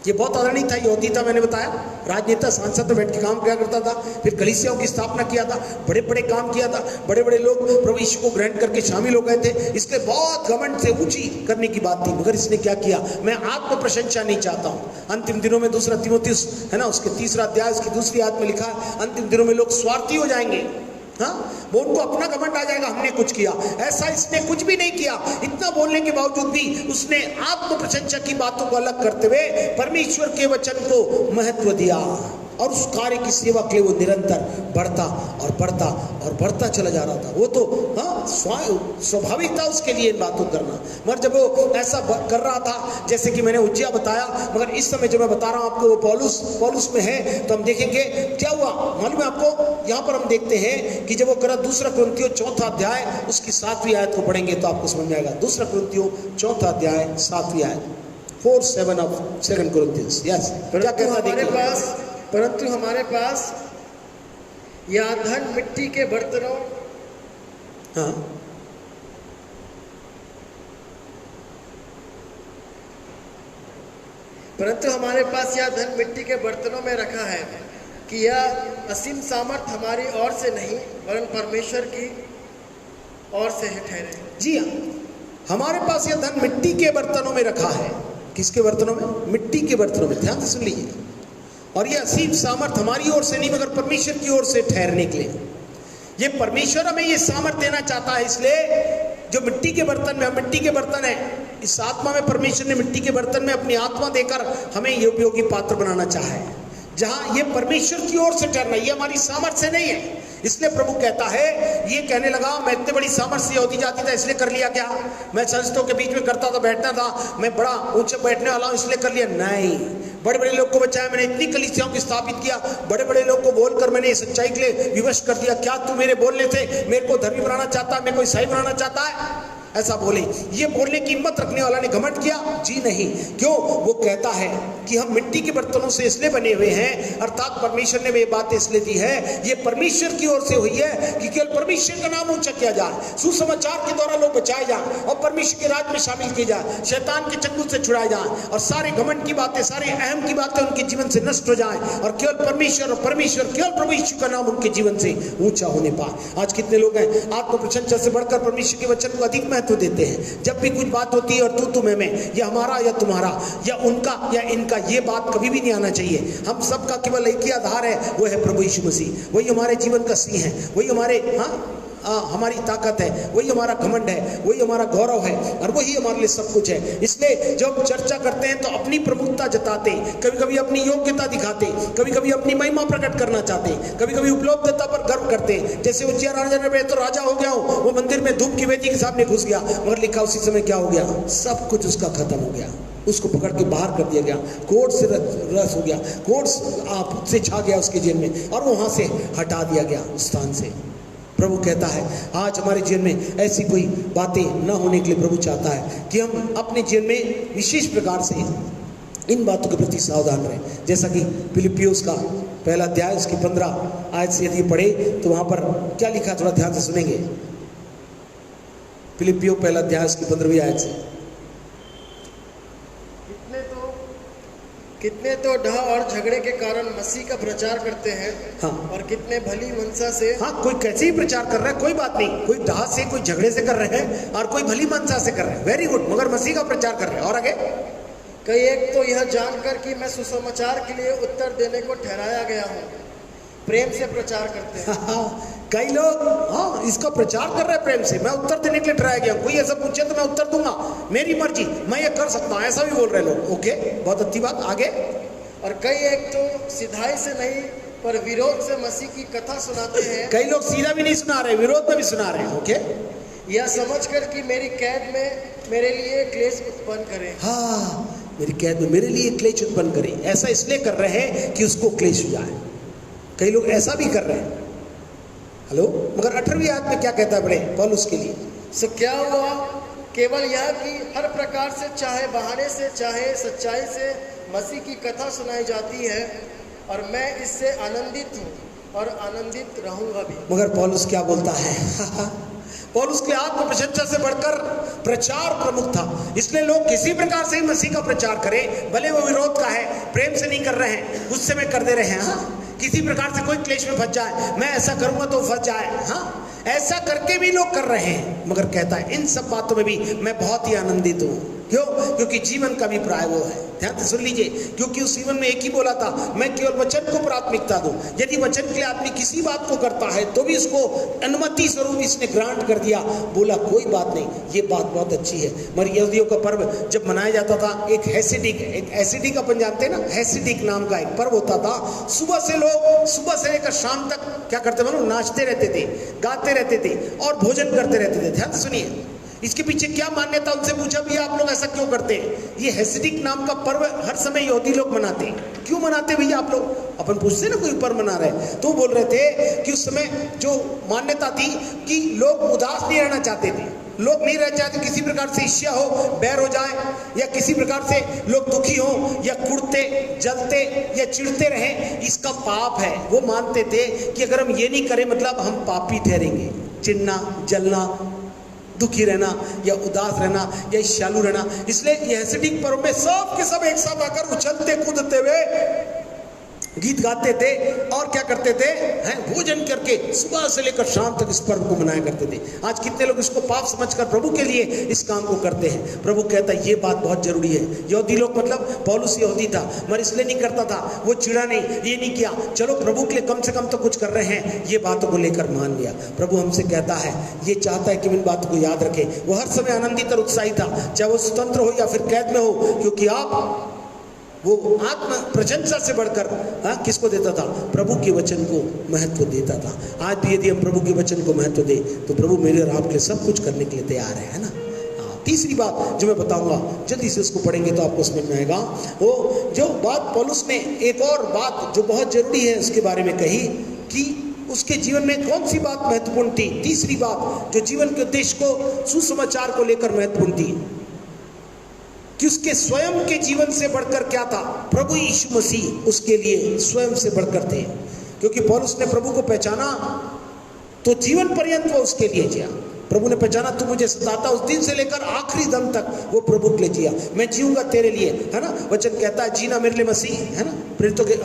[SPEAKER 1] ये बहुत आदरणीय था, यहूदी था, मैंने बताया, राजनेता, सांसद में बैठ के काम किया करता था, फिर कलीसियाओं की स्थापना किया था, बड़े बड़े काम किया था, बड़े बड़े लोग प्रभु यीशु को ग्रहण करके शामिल हो गए थे। इसलिए बहुत घमंड से ऊंची करने की बात थी, मगर इसने क्या किया, मैं आत्म प्रशंसा नहीं चाहता हूं। अंतिम दिनों में 2 तीमुथियुस है ना, उसके 3रा अध्याय उसकी 2री आयत में लिखा है, अंतिम दिनों में लोग स्वार्थी हो जाएंगे। हाँ, वो उनको अपना घमंड आ जाएगा, हमने कुछ किया। ऐसा इसने कुछ भी नहीं किया। इतना बोलने के बावजूद भी उसने आत्म प्रशंसा की बातों को अलग करते हुए परमेश्वर के वचन को महत्व दिया और उस कार्य की सेवा के लिए वो निरंतर बढ़ता और बढ़ता और बढ़ता चला जा रहा था। वो तो हाँ स्वाभाविक था उसके लिए इन बातों करना, मगर जब वो ऐसा कर रहा था, जैसे कि मैंने उज्जिया बताया, मगर इस समय जो मैं बता रहा हूँ आपको वो पौलुस में है, तो हम देखेंगे क्या हुआ मालूम है आपको। यहाँ पर हम देखते हैं कि जब वो करा 2 कुरिन्थियों 4 अध्याय उसकी 7वीं आयत को पढ़ेंगे तो आपको समझ में आएगा। 2 कुरिन्थियों 4 अध्याय 7वीं आयत 4:7 of 2 Corinthians। यस, क्या कहता है?
[SPEAKER 3] परंतु हमारे पास यह धन मिट्टी के बर्तनों,
[SPEAKER 1] हाँ,
[SPEAKER 3] परंतु हमारे पास यह धन मिट्टी के बर्तनों में रखा है कि यह असीम सामर्थ हमारी ओर से नहीं वरन परमेश्वर की ओर से ही ठहरे।
[SPEAKER 1] जी हाँ, हमारे पास यह धन मिट्टी के बर्तनों में रखा है। किसके बर्तनों में? मिट्टी के बर्तनों में। ध्यान से सुन लीजिए। और यह असीम सामर्थ हमारी ओर से नहीं मगर परमेश्वर की ओर से ठहरने के लिए। ये परमेश्वर हमें ये सामर्थ देना चाहता है, इसलिए जो मिट्टी के बर्तन में, हम मिट्टी के बर्तन है, इस आत्मा में परमेश्वर ने मिट्टी के बर्तन में अपनी आत्मा देकर हमें ये उपयोगी पात्र बनाना चाहा है, जहां ये परमेश्वर की ओर से ठहरना, ये हमारी सामर्थ्य से नहीं है। इसलिए प्रभु कहता है, ये कहने लगा मैं इतनी बड़ी सामर्थ्य होती जाती था इसलिए कर लिया क्या? मैं संस्तों के बीच में करता था, बैठता था, मैं बड़ा ऊंचे बैठने वाला हूं इसलिए कर लिया? नहीं, बड़े बड़े लोग को बचाया मैंने, इतनी कलीसियाओं को स्थापित किया, बड़े बड़े लोग को बोलकर मैंने सच्चाई के लिए विवश कर दिया। क्या तू मेरे बोलने से मेरे को धर्मी बनाना चाहता है, मेरे को ईसाई बनाना चाहता है? ऐसा बोले, ये बोलने की हिम्मत रखने वाला ने घमंड किया? जी नहीं। क्यों? वो कहता है कि हम मिट्टी के बर्तनों से इसलिए बने हुए हैं, अर्थात परमेश्वर ने वे बातें इसलिए दी है, ये परमेश्वर की ओर से हुई है कि केवल परमेश्वर का नाम ऊंचा किया जाए, सुसमाचार के द्वारा लोग बचाए जाए और परमेश्वर के राज में शामिल किए जाए, शैतान के चंगुल से छुड़ाए जाए और सारे घमंड की बातें, सारे अहम की बातें उनके जीवन से नष्ट हो जाए और केवल परमेश्वर और परमेश्वर, केवल प्रभु यीशु का नाम उनके जीवन से ऊंचा होने पाए। आज कितने लोग हैं आत्म प्रशंसा से बढ़कर परमेश्वर के वचन को अधिक महत्व देते हैं। जब भी कुछ बात होती है और तू मैं, या हमारा या तुम्हारा या उनका या इनका, ये बात कभी भी नहीं आना चाहिए। हम सबका केवल एक ही आधार है, वो है प्रभु यीशु मसीह। वही हमारे जीवन का सिंह है, वही हमारे हमारी ताकत है, वही हमारा घमंड है, वही हमारा गौरव है और वही हमारे लिए सब कुछ है। इसलिए जब चर्चा करते हैं तो अपनी प्रमुखता जताते, कभी कभी अपनी योग्यता दिखाते, कभी कभी अपनी महिमा प्रकट करना चाहते, कभी कभी उपलब्धता पर गर्व करते। जैसे उज्जिया राजा ने, मैं तो राजा हो गया हूँ, वो मंदिर में धूप की वेदी के सामने घुस गया, मगर लिखा उसी समय क्या हो गया? सब कुछ उसका खत्म हो गया, उसको पकड़ के बाहर कर दिया गया, कोर्ट से रस हो गया, कोर्ट से छा गया उसके जेल में और वहां से हटा दिया गया उस स्थान से। प्रभु कहता है आज हमारे जीवन में ऐसी कोई बातें न होने के लिए प्रभु चाहता है कि हम अपने जीवन में विशेष प्रकार से इन बातों के प्रति सावधान रहें। जैसा कि फिलिपियोस का 1 अध्याय उसकी 15 आयत से यदि पढ़े तो वहां पर क्या लिखा, थोड़ा ध्यान से सुनेंगे। फिलिपियो 1 अध्याय उसकी 15वीं आयत से,
[SPEAKER 3] कितने तो ढह और झगड़े के कारण मसीह का प्रचार करते हैं।
[SPEAKER 1] हाँ,
[SPEAKER 3] और कितने भली मनसा से,
[SPEAKER 1] हाँ, कोई कैसे ही प्रचार कर रहा है, कोई बात नहीं, कोई ढह से, कोई झगड़े से कर रहे हैं और कोई भली मनसा से कर रहे हैं, वेरी गुड, मगर मसीह का प्रचार कर रहे हैं। और आगे,
[SPEAKER 3] कई एक तो यह जानकर कि मैं सुसमाचार के लिए उत्तर देने को ठहराया गया हूँ, प्रेम से प्रचार करते हैं।
[SPEAKER 1] कई लोग हाँ इसका प्रचार कर रहे हैं प्रेम से, मैं उत्तर देने के लिए ठहराया गया। कोई ऐसा पूछे तो मैं उत्तर दूंगा, मेरी मर्जी, मैं ये कर सकता हूँ, ऐसा भी बोल रहे लोग। ओके, बहुत अच्छी बात। आगे,
[SPEAKER 3] और कई एक तो सिधाई से नहीं पर विरोध से मसीह की कथा सुनाते हैं।
[SPEAKER 1] कई लोग सीधा भी नहीं सुना रहे, विरोध में भी सुना रहे हैं। ओके,
[SPEAKER 3] यह समझकर कि मेरी कैद में मेरे लिए क्लेश उत्पन्न करें।
[SPEAKER 1] हाँ, मेरी कैद में मेरे लिए क्लेश उत्पन्न करें, ऐसा इसलिए कर रहे हैं कि उसको क्लेश हो जाए। कई लोग ऐसा भी कर रहे हैं। हेलो, मगर 18वीं आयत में क्या कहता है बड़े पौलुस के लिए?
[SPEAKER 3] सो क्या हुआ? केवल यह कि हर प्रकार से, चाहे बहाने से चाहे सच्चाई से, मसीह की कथा सुनाई जाती है और मैं इससे आनंदित हूँ और आनंदित रहूंगा भी।
[SPEAKER 1] मगर पौलुस क्या बोलता है? पौलुस के आत्म प्रशंसा से बढ़कर प्रचार प्रमुख था, इसलिए लोग किसी प्रकार से ही मसीह का प्रचार करें, भले वो विरोध का है, प्रेम से नहीं कर रहे हैं, गुस्से में कर दे रहे हैं, हाँ, किसी प्रकार से कोई क्लेश में फंस जाए, मैं ऐसा करूंगा तो फंस जाए, हाँ, ऐसा करके भी लोग कर रहे हैं, मगर कहता है इन सब बातों में भी मैं बहुत ही आनंदित हूँ। क्यों? क्योंकि जीवन का भी प्राय वो है। ध्यान से सुन लीजिए, क्योंकि उस जीवन में एक ही बोला था, मैं केवल वचन को प्राथमिकता दूं। यदि वचन के लिए आदमी किसी बात को करता है तो भी इसको अनुमति स्वरूप इसने ग्रांट कर दिया, बोला कोई बात नहीं, ये बात बहुत अच्छी है। मगर यहूदियों का पर्व जब मनाया जाता था, एक हैसिडिक अपन जानते हैं ना, हैसिडिक नाम का एक पर्व होता था। सुबह से लोग सुबह से लेकर शाम तक क्या करते थे? नाचते रहते थे, गाते रहते थे और भोजन करते रहते थे। ध्यान से सुनिए, इसके पीछे क्या मान्यता, उनसे पूछा भी आप लोग ऐसा क्यों करते हैं? ये हैसिडिक नाम का पर्व हर समय यहूदी लोग मनाते हैं। क्यों मनाते भैया आप लोग? अपन पूछते हैं ना कोई पर्व मना रहे हैं, तो बोल रहे थे कि उस समय जो मान्यता थी कि लोग उदास नहीं रहना चाहते थे, लोग नहीं रहना चाहते किसी प्रकार से ईर्ष्या हो, बैर हो जाए, या किसी प्रकार से लोग दुखी हो या कुड़ते जलते या चिढ़ते रहें, इसका पाप है। वो मानते थे कि अगर हम ये नहीं करें मतलब हम पापी ठहरेंगे। चिढ़ना, जलना, दुखी रहना या उदास रहना या ईर्ष्यालु रहना। इसलिए ये हैसिडिक पर्व में सब के सब एक साथ आकर उछलते कूदते हुए गीत गाते थे और क्या करते थे? भोजन करके सुबह से लेकर शाम तक इस पर्व को मनाया करते थे। आज कितने लोग इसको पाप समझकर प्रभु के लिए इस काम को करते हैं। प्रभु कहता है ये बात बहुत जरूरी है। यहूदी लोग मतलब पौलुस यहूदी था, मगर इसलिए नहीं करता था, वो चिढ़ा नहीं, ये नहीं किया, चलो प्रभु के लिए कम से कम तो कुछ कर रहे हैं, ये बातों को लेकर मान लिया। प्रभु हमसे कहता है, ये चाहता है कि इन बातों को याद रखें। वो हर समय आनंदित और उत्साही था, चाहे वो स्वतंत्र हो या फिर कैद में हो, क्योंकि आप वो आत्म प्रशंसा से बढ़कर किसको देता था? प्रभु के वचन को महत्व देता था। आज भी यदि हम प्रभु के वचन को महत्व दें तो प्रभु मेरे और आपके लिए सब कुछ करने के लिए तैयार है ना। तीसरी बात जो मैं बताऊंगा, जल्दी से उसको पढ़ेंगे तो आपको समझ में आएगा। वो जो बात पौलुस ने एक और बात जो बहुत जरूरी है उसके बारे में कही कि उसके जीवन में कौन सी बात महत्वपूर्ण थी। तीसरी बात जो जीवन के उद्देश्य को, सुसमाचार को लेकर महत्वपूर्ण थी कि उसके स्वयं के जीवन से बढ़कर क्या था? प्रभु यीशु मसीह उसके लिए स्वयं से बढ़कर थे। क्योंकि पौलुस ने प्रभु को पहचाना तो जीवन पर्यंत वो उसके लिए जिया। प्रभु ने पहचाना, तू मुझे सताता, उस दिन से लेकर आखिरी दम तक वो प्रभु के लिए जिया। मैं जीऊंगा तेरे लिए, है ना। वचन कहता है जीना मेरे लिए मसीह, है ना। प्रेरितों के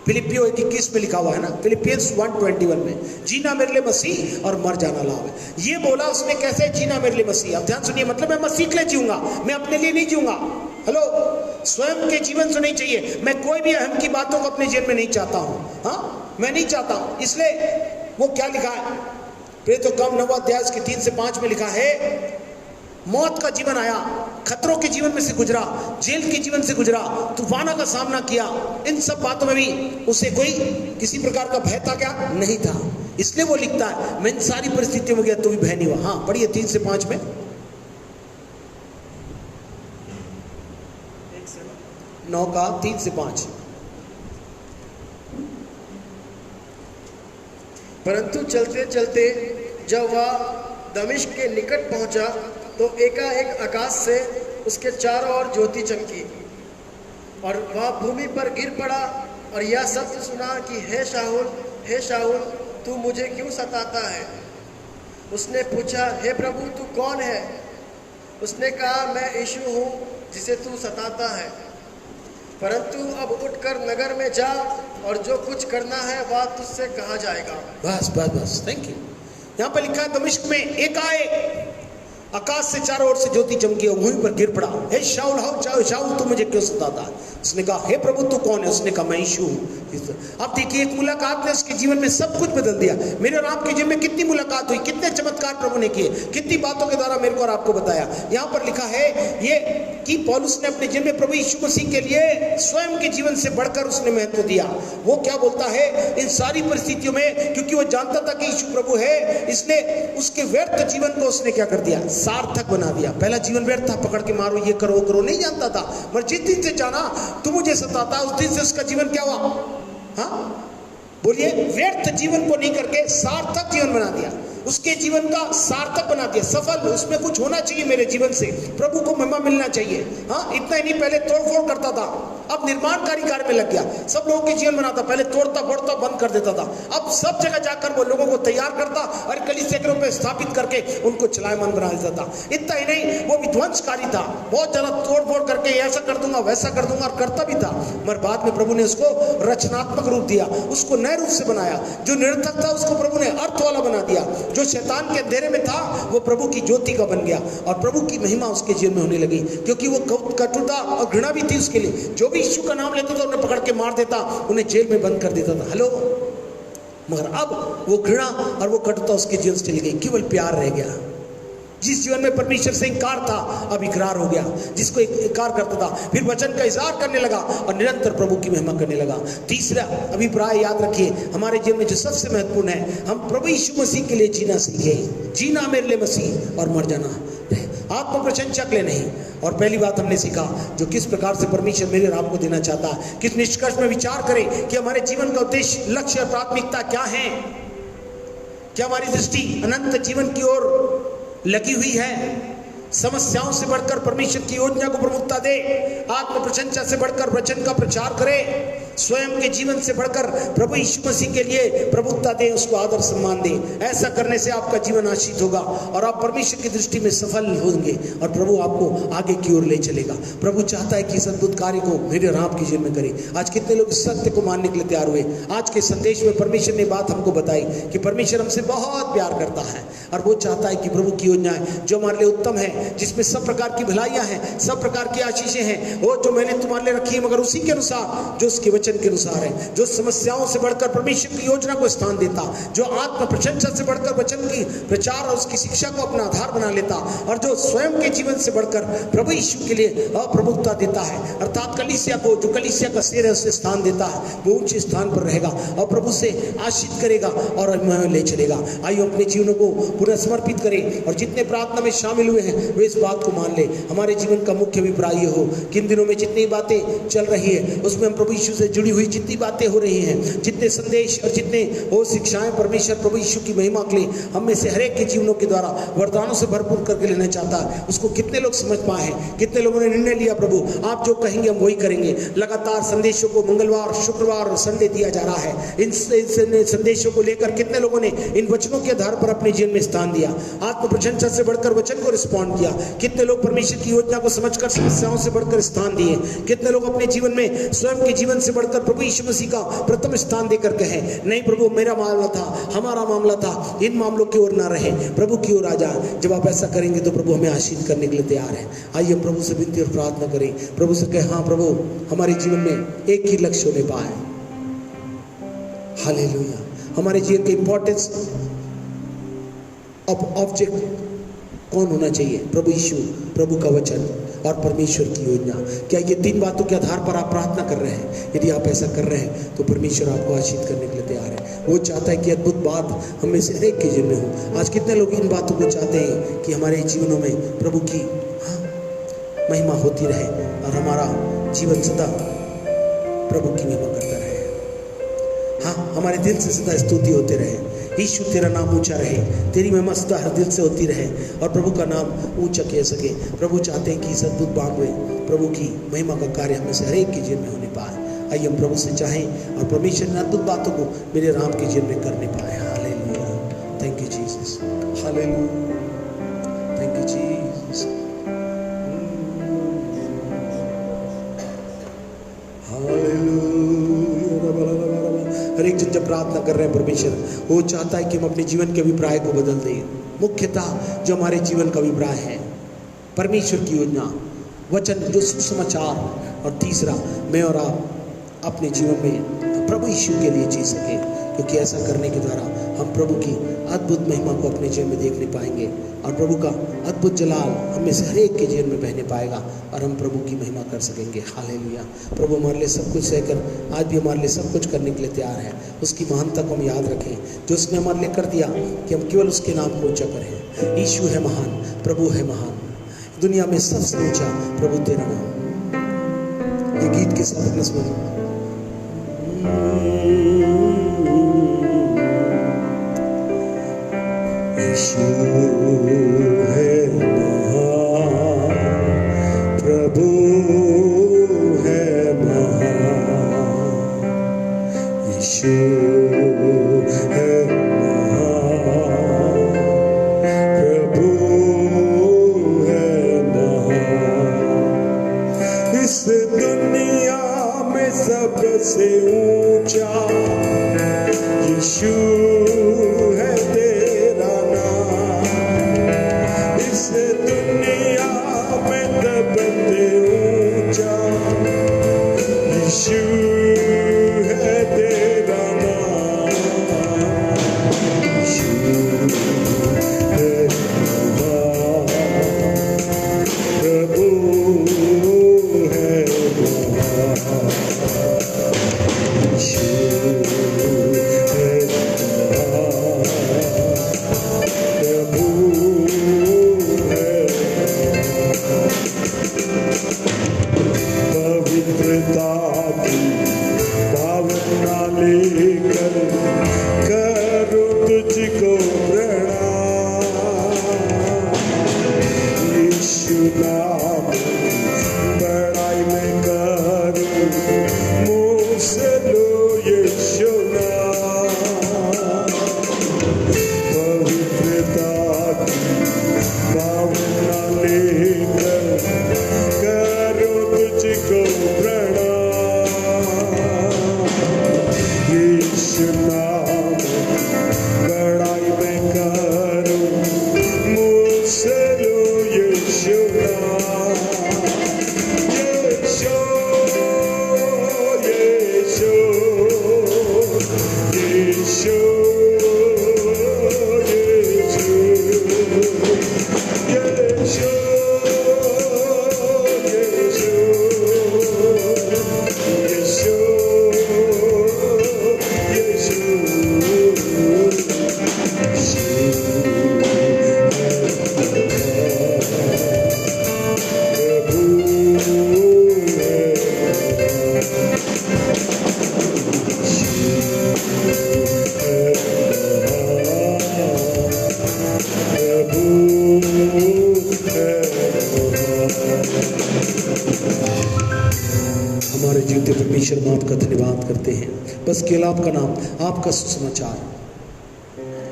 [SPEAKER 1] फिलिपियो 1:21 में लिखा हुआ है ना, फिलिपियंस 1:21 में, जीना मेरे लिए मसीह और मर जाना लाभ है। ये बोला उसने, कैसे जीना मेरे लिए मसीह? अब ध्यान सुनिए, मतलब मैं मसीह के लिए जीऊंगा, मैं अपने लिए नहीं जीऊंगा। हेलो, स्वयं के जीवन से नहीं चाहिए। मैं कोई भी अहम की बातों को अपने जीवन में नहीं चाहता हूँ, हाँ, मैं नहीं चाहता हूँ। इसलिए वो क्या लिखा है? प्रेरितों कम 9 अध्याय के 3 से 5 में लिखा है, मौत का जीवन आया, खतरों के जीवन में से गुजरा, जेल के जीवन से गुजरा, तूफानों का सामना किया। इन सब बातों में भी उसे कोई किसी प्रकार का भय था क्या? नहीं था। इसलिए वो लिखता है, मैं इन सारी परिस्थितियों में गया तो भी भय नहीं हुआ। हाँ, पढ़िए 3 से 5 में, 9 का 3 से 5।
[SPEAKER 3] परंतु चलते चलते जब वह दमिश्क के निकट पहुंचा तो एकाएक आकाश से उसके चारों ओर ज्योति चमकी और वह भूमि पर गिर पड़ा और यह शब्द सुना कि हे शाऊल, तू मुझे क्यों सताता है? उसने पूछा, हे प्रभु तू कौन है? उसने कहा, मैं यीशु हूँ जिसे तू सताता है। परंतु अब उठकर नगर में जा और जो कुछ करना है वह तुझसे कहा जाएगा।
[SPEAKER 1] बस, थैंक यू। यहाँ पर लिखा है, दमिश्क में एकाएक आकाश से चारों ओर से ज्योति चमकी और भूमि पर गिर पड़ा। हे शाऊल तू मुझे क्यों सताता? उसने कहा, हे प्रभु तू कौन है? उसने कहा, मैं यीशु हूँ। अब देखिए, एक मुलाकात ने उसके जीवन में सब कुछ बदल दिया। मेरे और आपके जीवन में कितनी मुलाकात हुई, कितने चमत्कार प्रभु ने किए, कितनी बातों के द्वारा मेरे को और आपको बताया। यहाँ पर लिखा है ये कि पौलुस ने अपने जीवन में प्रभु यीशु मसीह के लिए स्वयं के जीवन से बढ़कर उसने महत्व दिया। वो क्या बोलता है इन सारी परिस्थितियों में, क्योंकि वो जानता था कि यीशु प्रभु है, इसलिए उसके व्यर्थ जीवन को उसने क्या कर दिया? सार्थक बना दिया। पहला जीवन व्यर्थ था, पकड़ के मारो, ये करो, वो करो, नहीं जानता था। मगर जिस दिन से जाना तू मुझे सताता, उस दिन से उसका जीवन क्या हुआ? हाँ बोलिए, व्यर्थ जीवन को नहीं करके सार्थक जीवन बना दिया। उसके जीवन का सार्थक बना दिया, सफल। उसमें कुछ होना चाहिए मेरे जीवन से, प्रभु को महिमा मिलना चाहिए। हाँ, इतना ही नहीं, पहले तोड़फोड़ करता था, अब निर्माणकारी कार्य में लग गया। सब लोगों के जीवन बनाता, पहले तोड़ता फोड़ता बंद कर देता था, अब सब जगह जाकर वो लोगों को तैयार करता और कलीसिया के रूप में स्थापित करके उनको चलायमान बना देता था। इतना ही नहीं, वो विध्वंसकारी था, बहुत ज्यादा तोड़फोड़ करके ऐसा कर दूंगा वैसा कर दूंगा, और करता भी था। मगर बाद में प्रभु ने उसको रचनात्मक रूप दिया, उसको नए रूप से बनाया। जो निरर्थक था उसको प्रभु ने अर्थ वाला बना दिया। जो शैतान के अंधेरे में था वो प्रभु की ज्योति का बन गया, और प्रभु की महिमा उसके जीवन में होने लगी। क्योंकि वो कटुता और घृणा भी थी उसके लिए। जो भी यीशु का नाम लेता था उन्हें पकड़ के मार देता, उन्हें जेल में बंद कर देता था। हेलो, मगर अब वो घृणा और वो कटुता उसके जीवन से चली गई, केवल प्यार रह गया। जिस जीवन में परमेश्वर से इनकार था, अब इकरार हो गया। जिसको इनकार करता था, फिर वचन का इजहार करने लगा और निरंतर प्रभु की महिमा करने लगा। तीसरा अभिप्राय याद रखिए, हमारे जीवन में जो सबसे महत्वपूर्ण है, हम प्रभु यीशु मसीह के लिए जीना सीखें। जीना मेरे लिए मसीह और मर जाना आत्म प्रशंसा के लिए नहीं। और पहली बात हमने सीखा, जो किस प्रकार से परमेश्वर मेरे और आपको देना चाहता है, किस निष्कर्ष में विचार करें कि हमारे जीवन का उद्देश्य, लक्ष्य और प्राथमिकता क्या है। क्या हमारी दृष्टि अनंत जीवन की ओर लगी हुई है? समस्याओं से बढ़कर परमेश्वर की योजना को प्रमुखता दे, आत्म प्रशंसा से बढ़कर वचन का प्रचार करे, स्वयं के जीवन से बढ़कर प्रभु यीशु मसीह के लिए प्रभुत्ता दे, उसको आदर सम्मान दे। ऐसा करने से आपका जीवन आशीष होगा और आप परमेश्वर की दृष्टि में सफल होंगे और प्रभु आपको आगे की ओर ले चलेगा। प्रभु चाहता है कि इस अद्भुत कार्य को मेरे और आपके जीवन में करे। आज कितने लोग सत्य को मानने के लिए तैयार हुए। आज के संदेश में परमेश्वर ने बात हमको बताई कि परमेश्वर हमसे बहुत प्यार करता है और वो चाहता है कि प्रभु की योजनाएं जो हमारे लिए उत्तम है, जिसमें सब प्रकार की भलाइयां हैं, सब प्रकार की आशीषें हैं, वो जो मैंने तुम्हारे लिए रखी है, मगर उसी के अनुसार, जो उसके वचन के अनुसार है, जो समस्याओं से बढ़कर परमेश्वर की योजना को स्थान देता, जो आत्म प्रशंसा से बढ़कर वचन की प्रचार और उसकी शिक्षा को अपना आधार बना लेता, और जो स्वयं के जीवन से बढ़कर प्रभु यीशु के लिए प्रमुखता देता है, अर्थात कलीसिया को, जो कलीसिया का सिर है उसे स्थान देता है, वो ऊंचे स्थान पर रहेगा और प्रभु से आशीष करेगा और ले चलेगा। आइए अपने जीवनों को पूरा समर्पित करें और जितने प्रार्थना में शामिल हुए हैं वे इस बात को मान ले। हमारे जीवन का मुख्य अभिप्राय ये हो कि इन दिनों में जितनी बातें चल रही है उसमें हम प्रभु यीशु से जुड़ी हुई जितनी बातें हो रही हैं, जितने संदेश और जितने वो शिक्षाएं परमेश्वर प्रभु यीशु की महिमा के लिए हम में से हर एक के जीवनों के द्वारा वरदानों से भरपूर करके लेना चाहता है, उसको कितने लोग समझ पाए हैं, कितने लोगों ने निर्णय लिया प्रभु आप जो कहेंगे हम वही करेंगे। लगातार संदेशों को मंगलवार, शुक्रवार और संडे दिया जा रहा है। इन संदेशों को लेकर कितने लोगों ने इन वचनों के आधार पर अपने जीवन में स्थान दिया, आत्म प्रशंसा से बढ़कर वचन को रिस्पॉन्ड किया। कितने लोग परमेश्वर की योजना को समझकर समस्याओं से बढ़कर स्थान दिए। कितने लोग अपने जीवन में स्वयं के जीवन से बढ़कर प्रभु यीशु मसीह का प्रथम स्थान देकर कहे, नहीं प्रभु मेरा मामला था, हमारा मामला था, इन मामलों की ओर ना रहे, प्रभु की ओर आ जाए। जब आप ऐसा करेंगे तो प्रभु हमें आशीष करने के लिए तैयार है। आइए प्रभु से विनती और प्रार्थना करें, प्रभु से कहें, हाँ प्रभु हमारे जीवन में एक ही लक्ष्य होने पाए। हालेलुया। हमारे जीवन के इंपॉर्टेंस ऑब्जेक्ट कौन होना चाहिए? प्रभु यीशु, प्रभु का वचन और परमेश्वर की योजना। क्या ये तीन बातों के आधार पर आप प्रार्थना कर रहे हैं? यदि आप ऐसा कर रहे हैं तो परमेश्वर आपको आशीष करने के लिए तैयार है। वो चाहता है कि अद्भुत बात हम में से हर एक के जीवन में हो। आज कितने लोग इन बातों को चाहते हैं कि हमारे जीवनों में प्रभु की महिमा होती रहे और हमारा जीवन सदा प्रभु की महिमा करता रहे। हाँ, हमारे दिल से सदा स्तुति होते रहे। यीशु तेरा नाम ऊंचा रहे, तेरी महिमा सदा हर दिल से होती रहे और प्रभु का नाम ऊंचा कह सके। प्रभु चाहते हैं कि इस अद्भुत बात में प्रभु की महिमा का कार्य हमें से हर एक के जीवन में होने पाए। आइए हम प्रभु से चाहें और परमेश्वर ने अद्भुत बातों को मेरे राम के जीवन में करने पाए। Hallelujah, thank you Jesus, hallelujah, thank you Jesus, hallelujah. हर एक जन जब प्रार्थना कर रहे हैं परमेश्वर, वो चाहता है कि हम अपने जीवन के अभिप्राय को बदल दें। मुख्यतः जो हमारे जीवन का अभिप्राय है, परमेश्वर की योजना, वचन, जो सुसमाचार, और तीसरा मैं और आप अपने जीवन में प्रभु यीशु के लिए जी सके, क्योंकि ऐसा करने के द्वारा हम प्रभु की अद्भुत महिमा को अपने जीवन में देखने पाएंगे और प्रभु का अद्भुत जलाल हमें से हर एक के जीवन में बहने पाएगा और हम प्रभु की महिमा कर सकेंगे। हालेलुया। प्रभु हमारे लिए सब कुछ सहकर आज भी हमारे लिए सब कुछ करने के लिए तैयार है। उसकी महानता को हम याद रखें जो उसने हमारे लिए कर दिया, कि हम केवल उसके नाम को ऊंचा करें। यीशु है महान, प्रभु है महान, दुनिया में सबसे ऊंचा प्रभु तेरा नाम। ये गीत के साथ अपने सुनो।
[SPEAKER 4] यीशु है महान, प्रभु है महान, यीशु है महान, प्रभु है महान। इस दुनिया में सबसे ऊंचा यीशु है तेरा नाम, इस दुनिया में सबसे ऊंचा यीशु है तेरा नाम, यीशु है महान, प्रभु है महान, यीशु भावना लेकर करूं तुझको प्रणाम, यीशु नाम बड़ाई में करूं, मुझसे लो यीशु नाम, पवित्रता की भावना लेकर करूं तुझको यीशु नाम बड़ाई में करूं, मुझसे लो यीशु नाम, यीशु यीशु यीशु यीशु हमारे जीवते परमेश्वर हम आपका धन्यवाद करते हैं। बस केवल आपका नाम, आपका सुसमाचार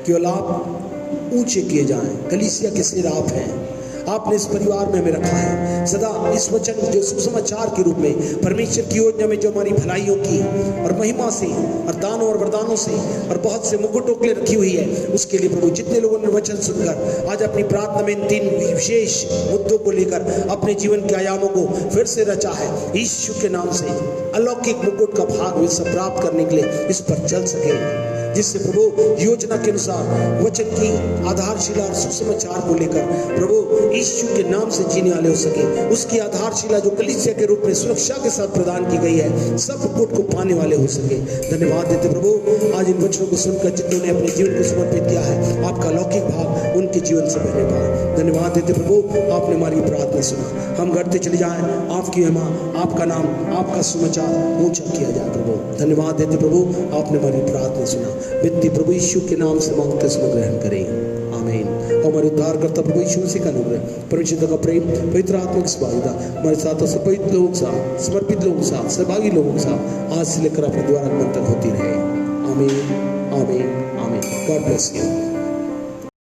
[SPEAKER 4] केवल आप ऊंचे किए जाएं। कलीसिया के सिर आप हैं, आपने इस परिवार में हमें रखा है। सदा इस वचन जो सुसमाचार के रूप में परमेश्वर की योजना में जो हमारी भलाइयों की और महिमा से और दानों और वरदानों से और बहुत से मुकुटों के लिए रखी हुई है, उसके लिए प्रभु जितने लोगों ने वचन सुनकर आज अपनी प्रार्थना में इन 3 विशेष मुद्दों को लेकर अपने जीवन के आयामों को फिर से रचा है, यीशु के नाम से अलौकिक मुकुट का भाग वे सब प्राप्त करने के लिए इस पर चल सके, जिससे प्रभु योजना के अनुसार वचन की आधारशिला और सुसमाचार को लेकर प्रभु यीशु के नाम से जीने वाले हो सके। उसकी आधारशिला जो कलीसिया के रूप में सुरक्षा के साथ प्रदान की गई है, सब मुकुट को पाने वाले हो सके। धन्यवाद देते प्रभु, आज इन वचनों को सुनकर जितनों ने अपने जीवन को समर्पित किया है, आपका लौकिक भाग उनके जीवन से बहने पाए। धन्यवाद देते प्रभु, आपने हमारी प्रार्थना सुना। हम घटते चले जाएं, आपकी महिमा, आपका नाम, आपका सुसमाचार ऊंचा किया जाए प्रभु। धन्यवाद देते प्रभु, आपने हमारी प्रार्थना सुना। विनती प्रभु यीशु के नाम से मांगते समय ग्रहण करें, आमीन। और हमारे उद्धारकर्ता प्रभु यीशु मसीह का अनुग्रह, परमेश्वर का प्रेम, पवित्र आत्मा की सहभागिता हमारे साथ पवित्र लोगों के साथ, समर्पित लोगों के साथ, सहभागी लोगों के साथ आज से लेकर अपने द्वारा तक होती रहे, आमीन आमीन आमीन। God bless you.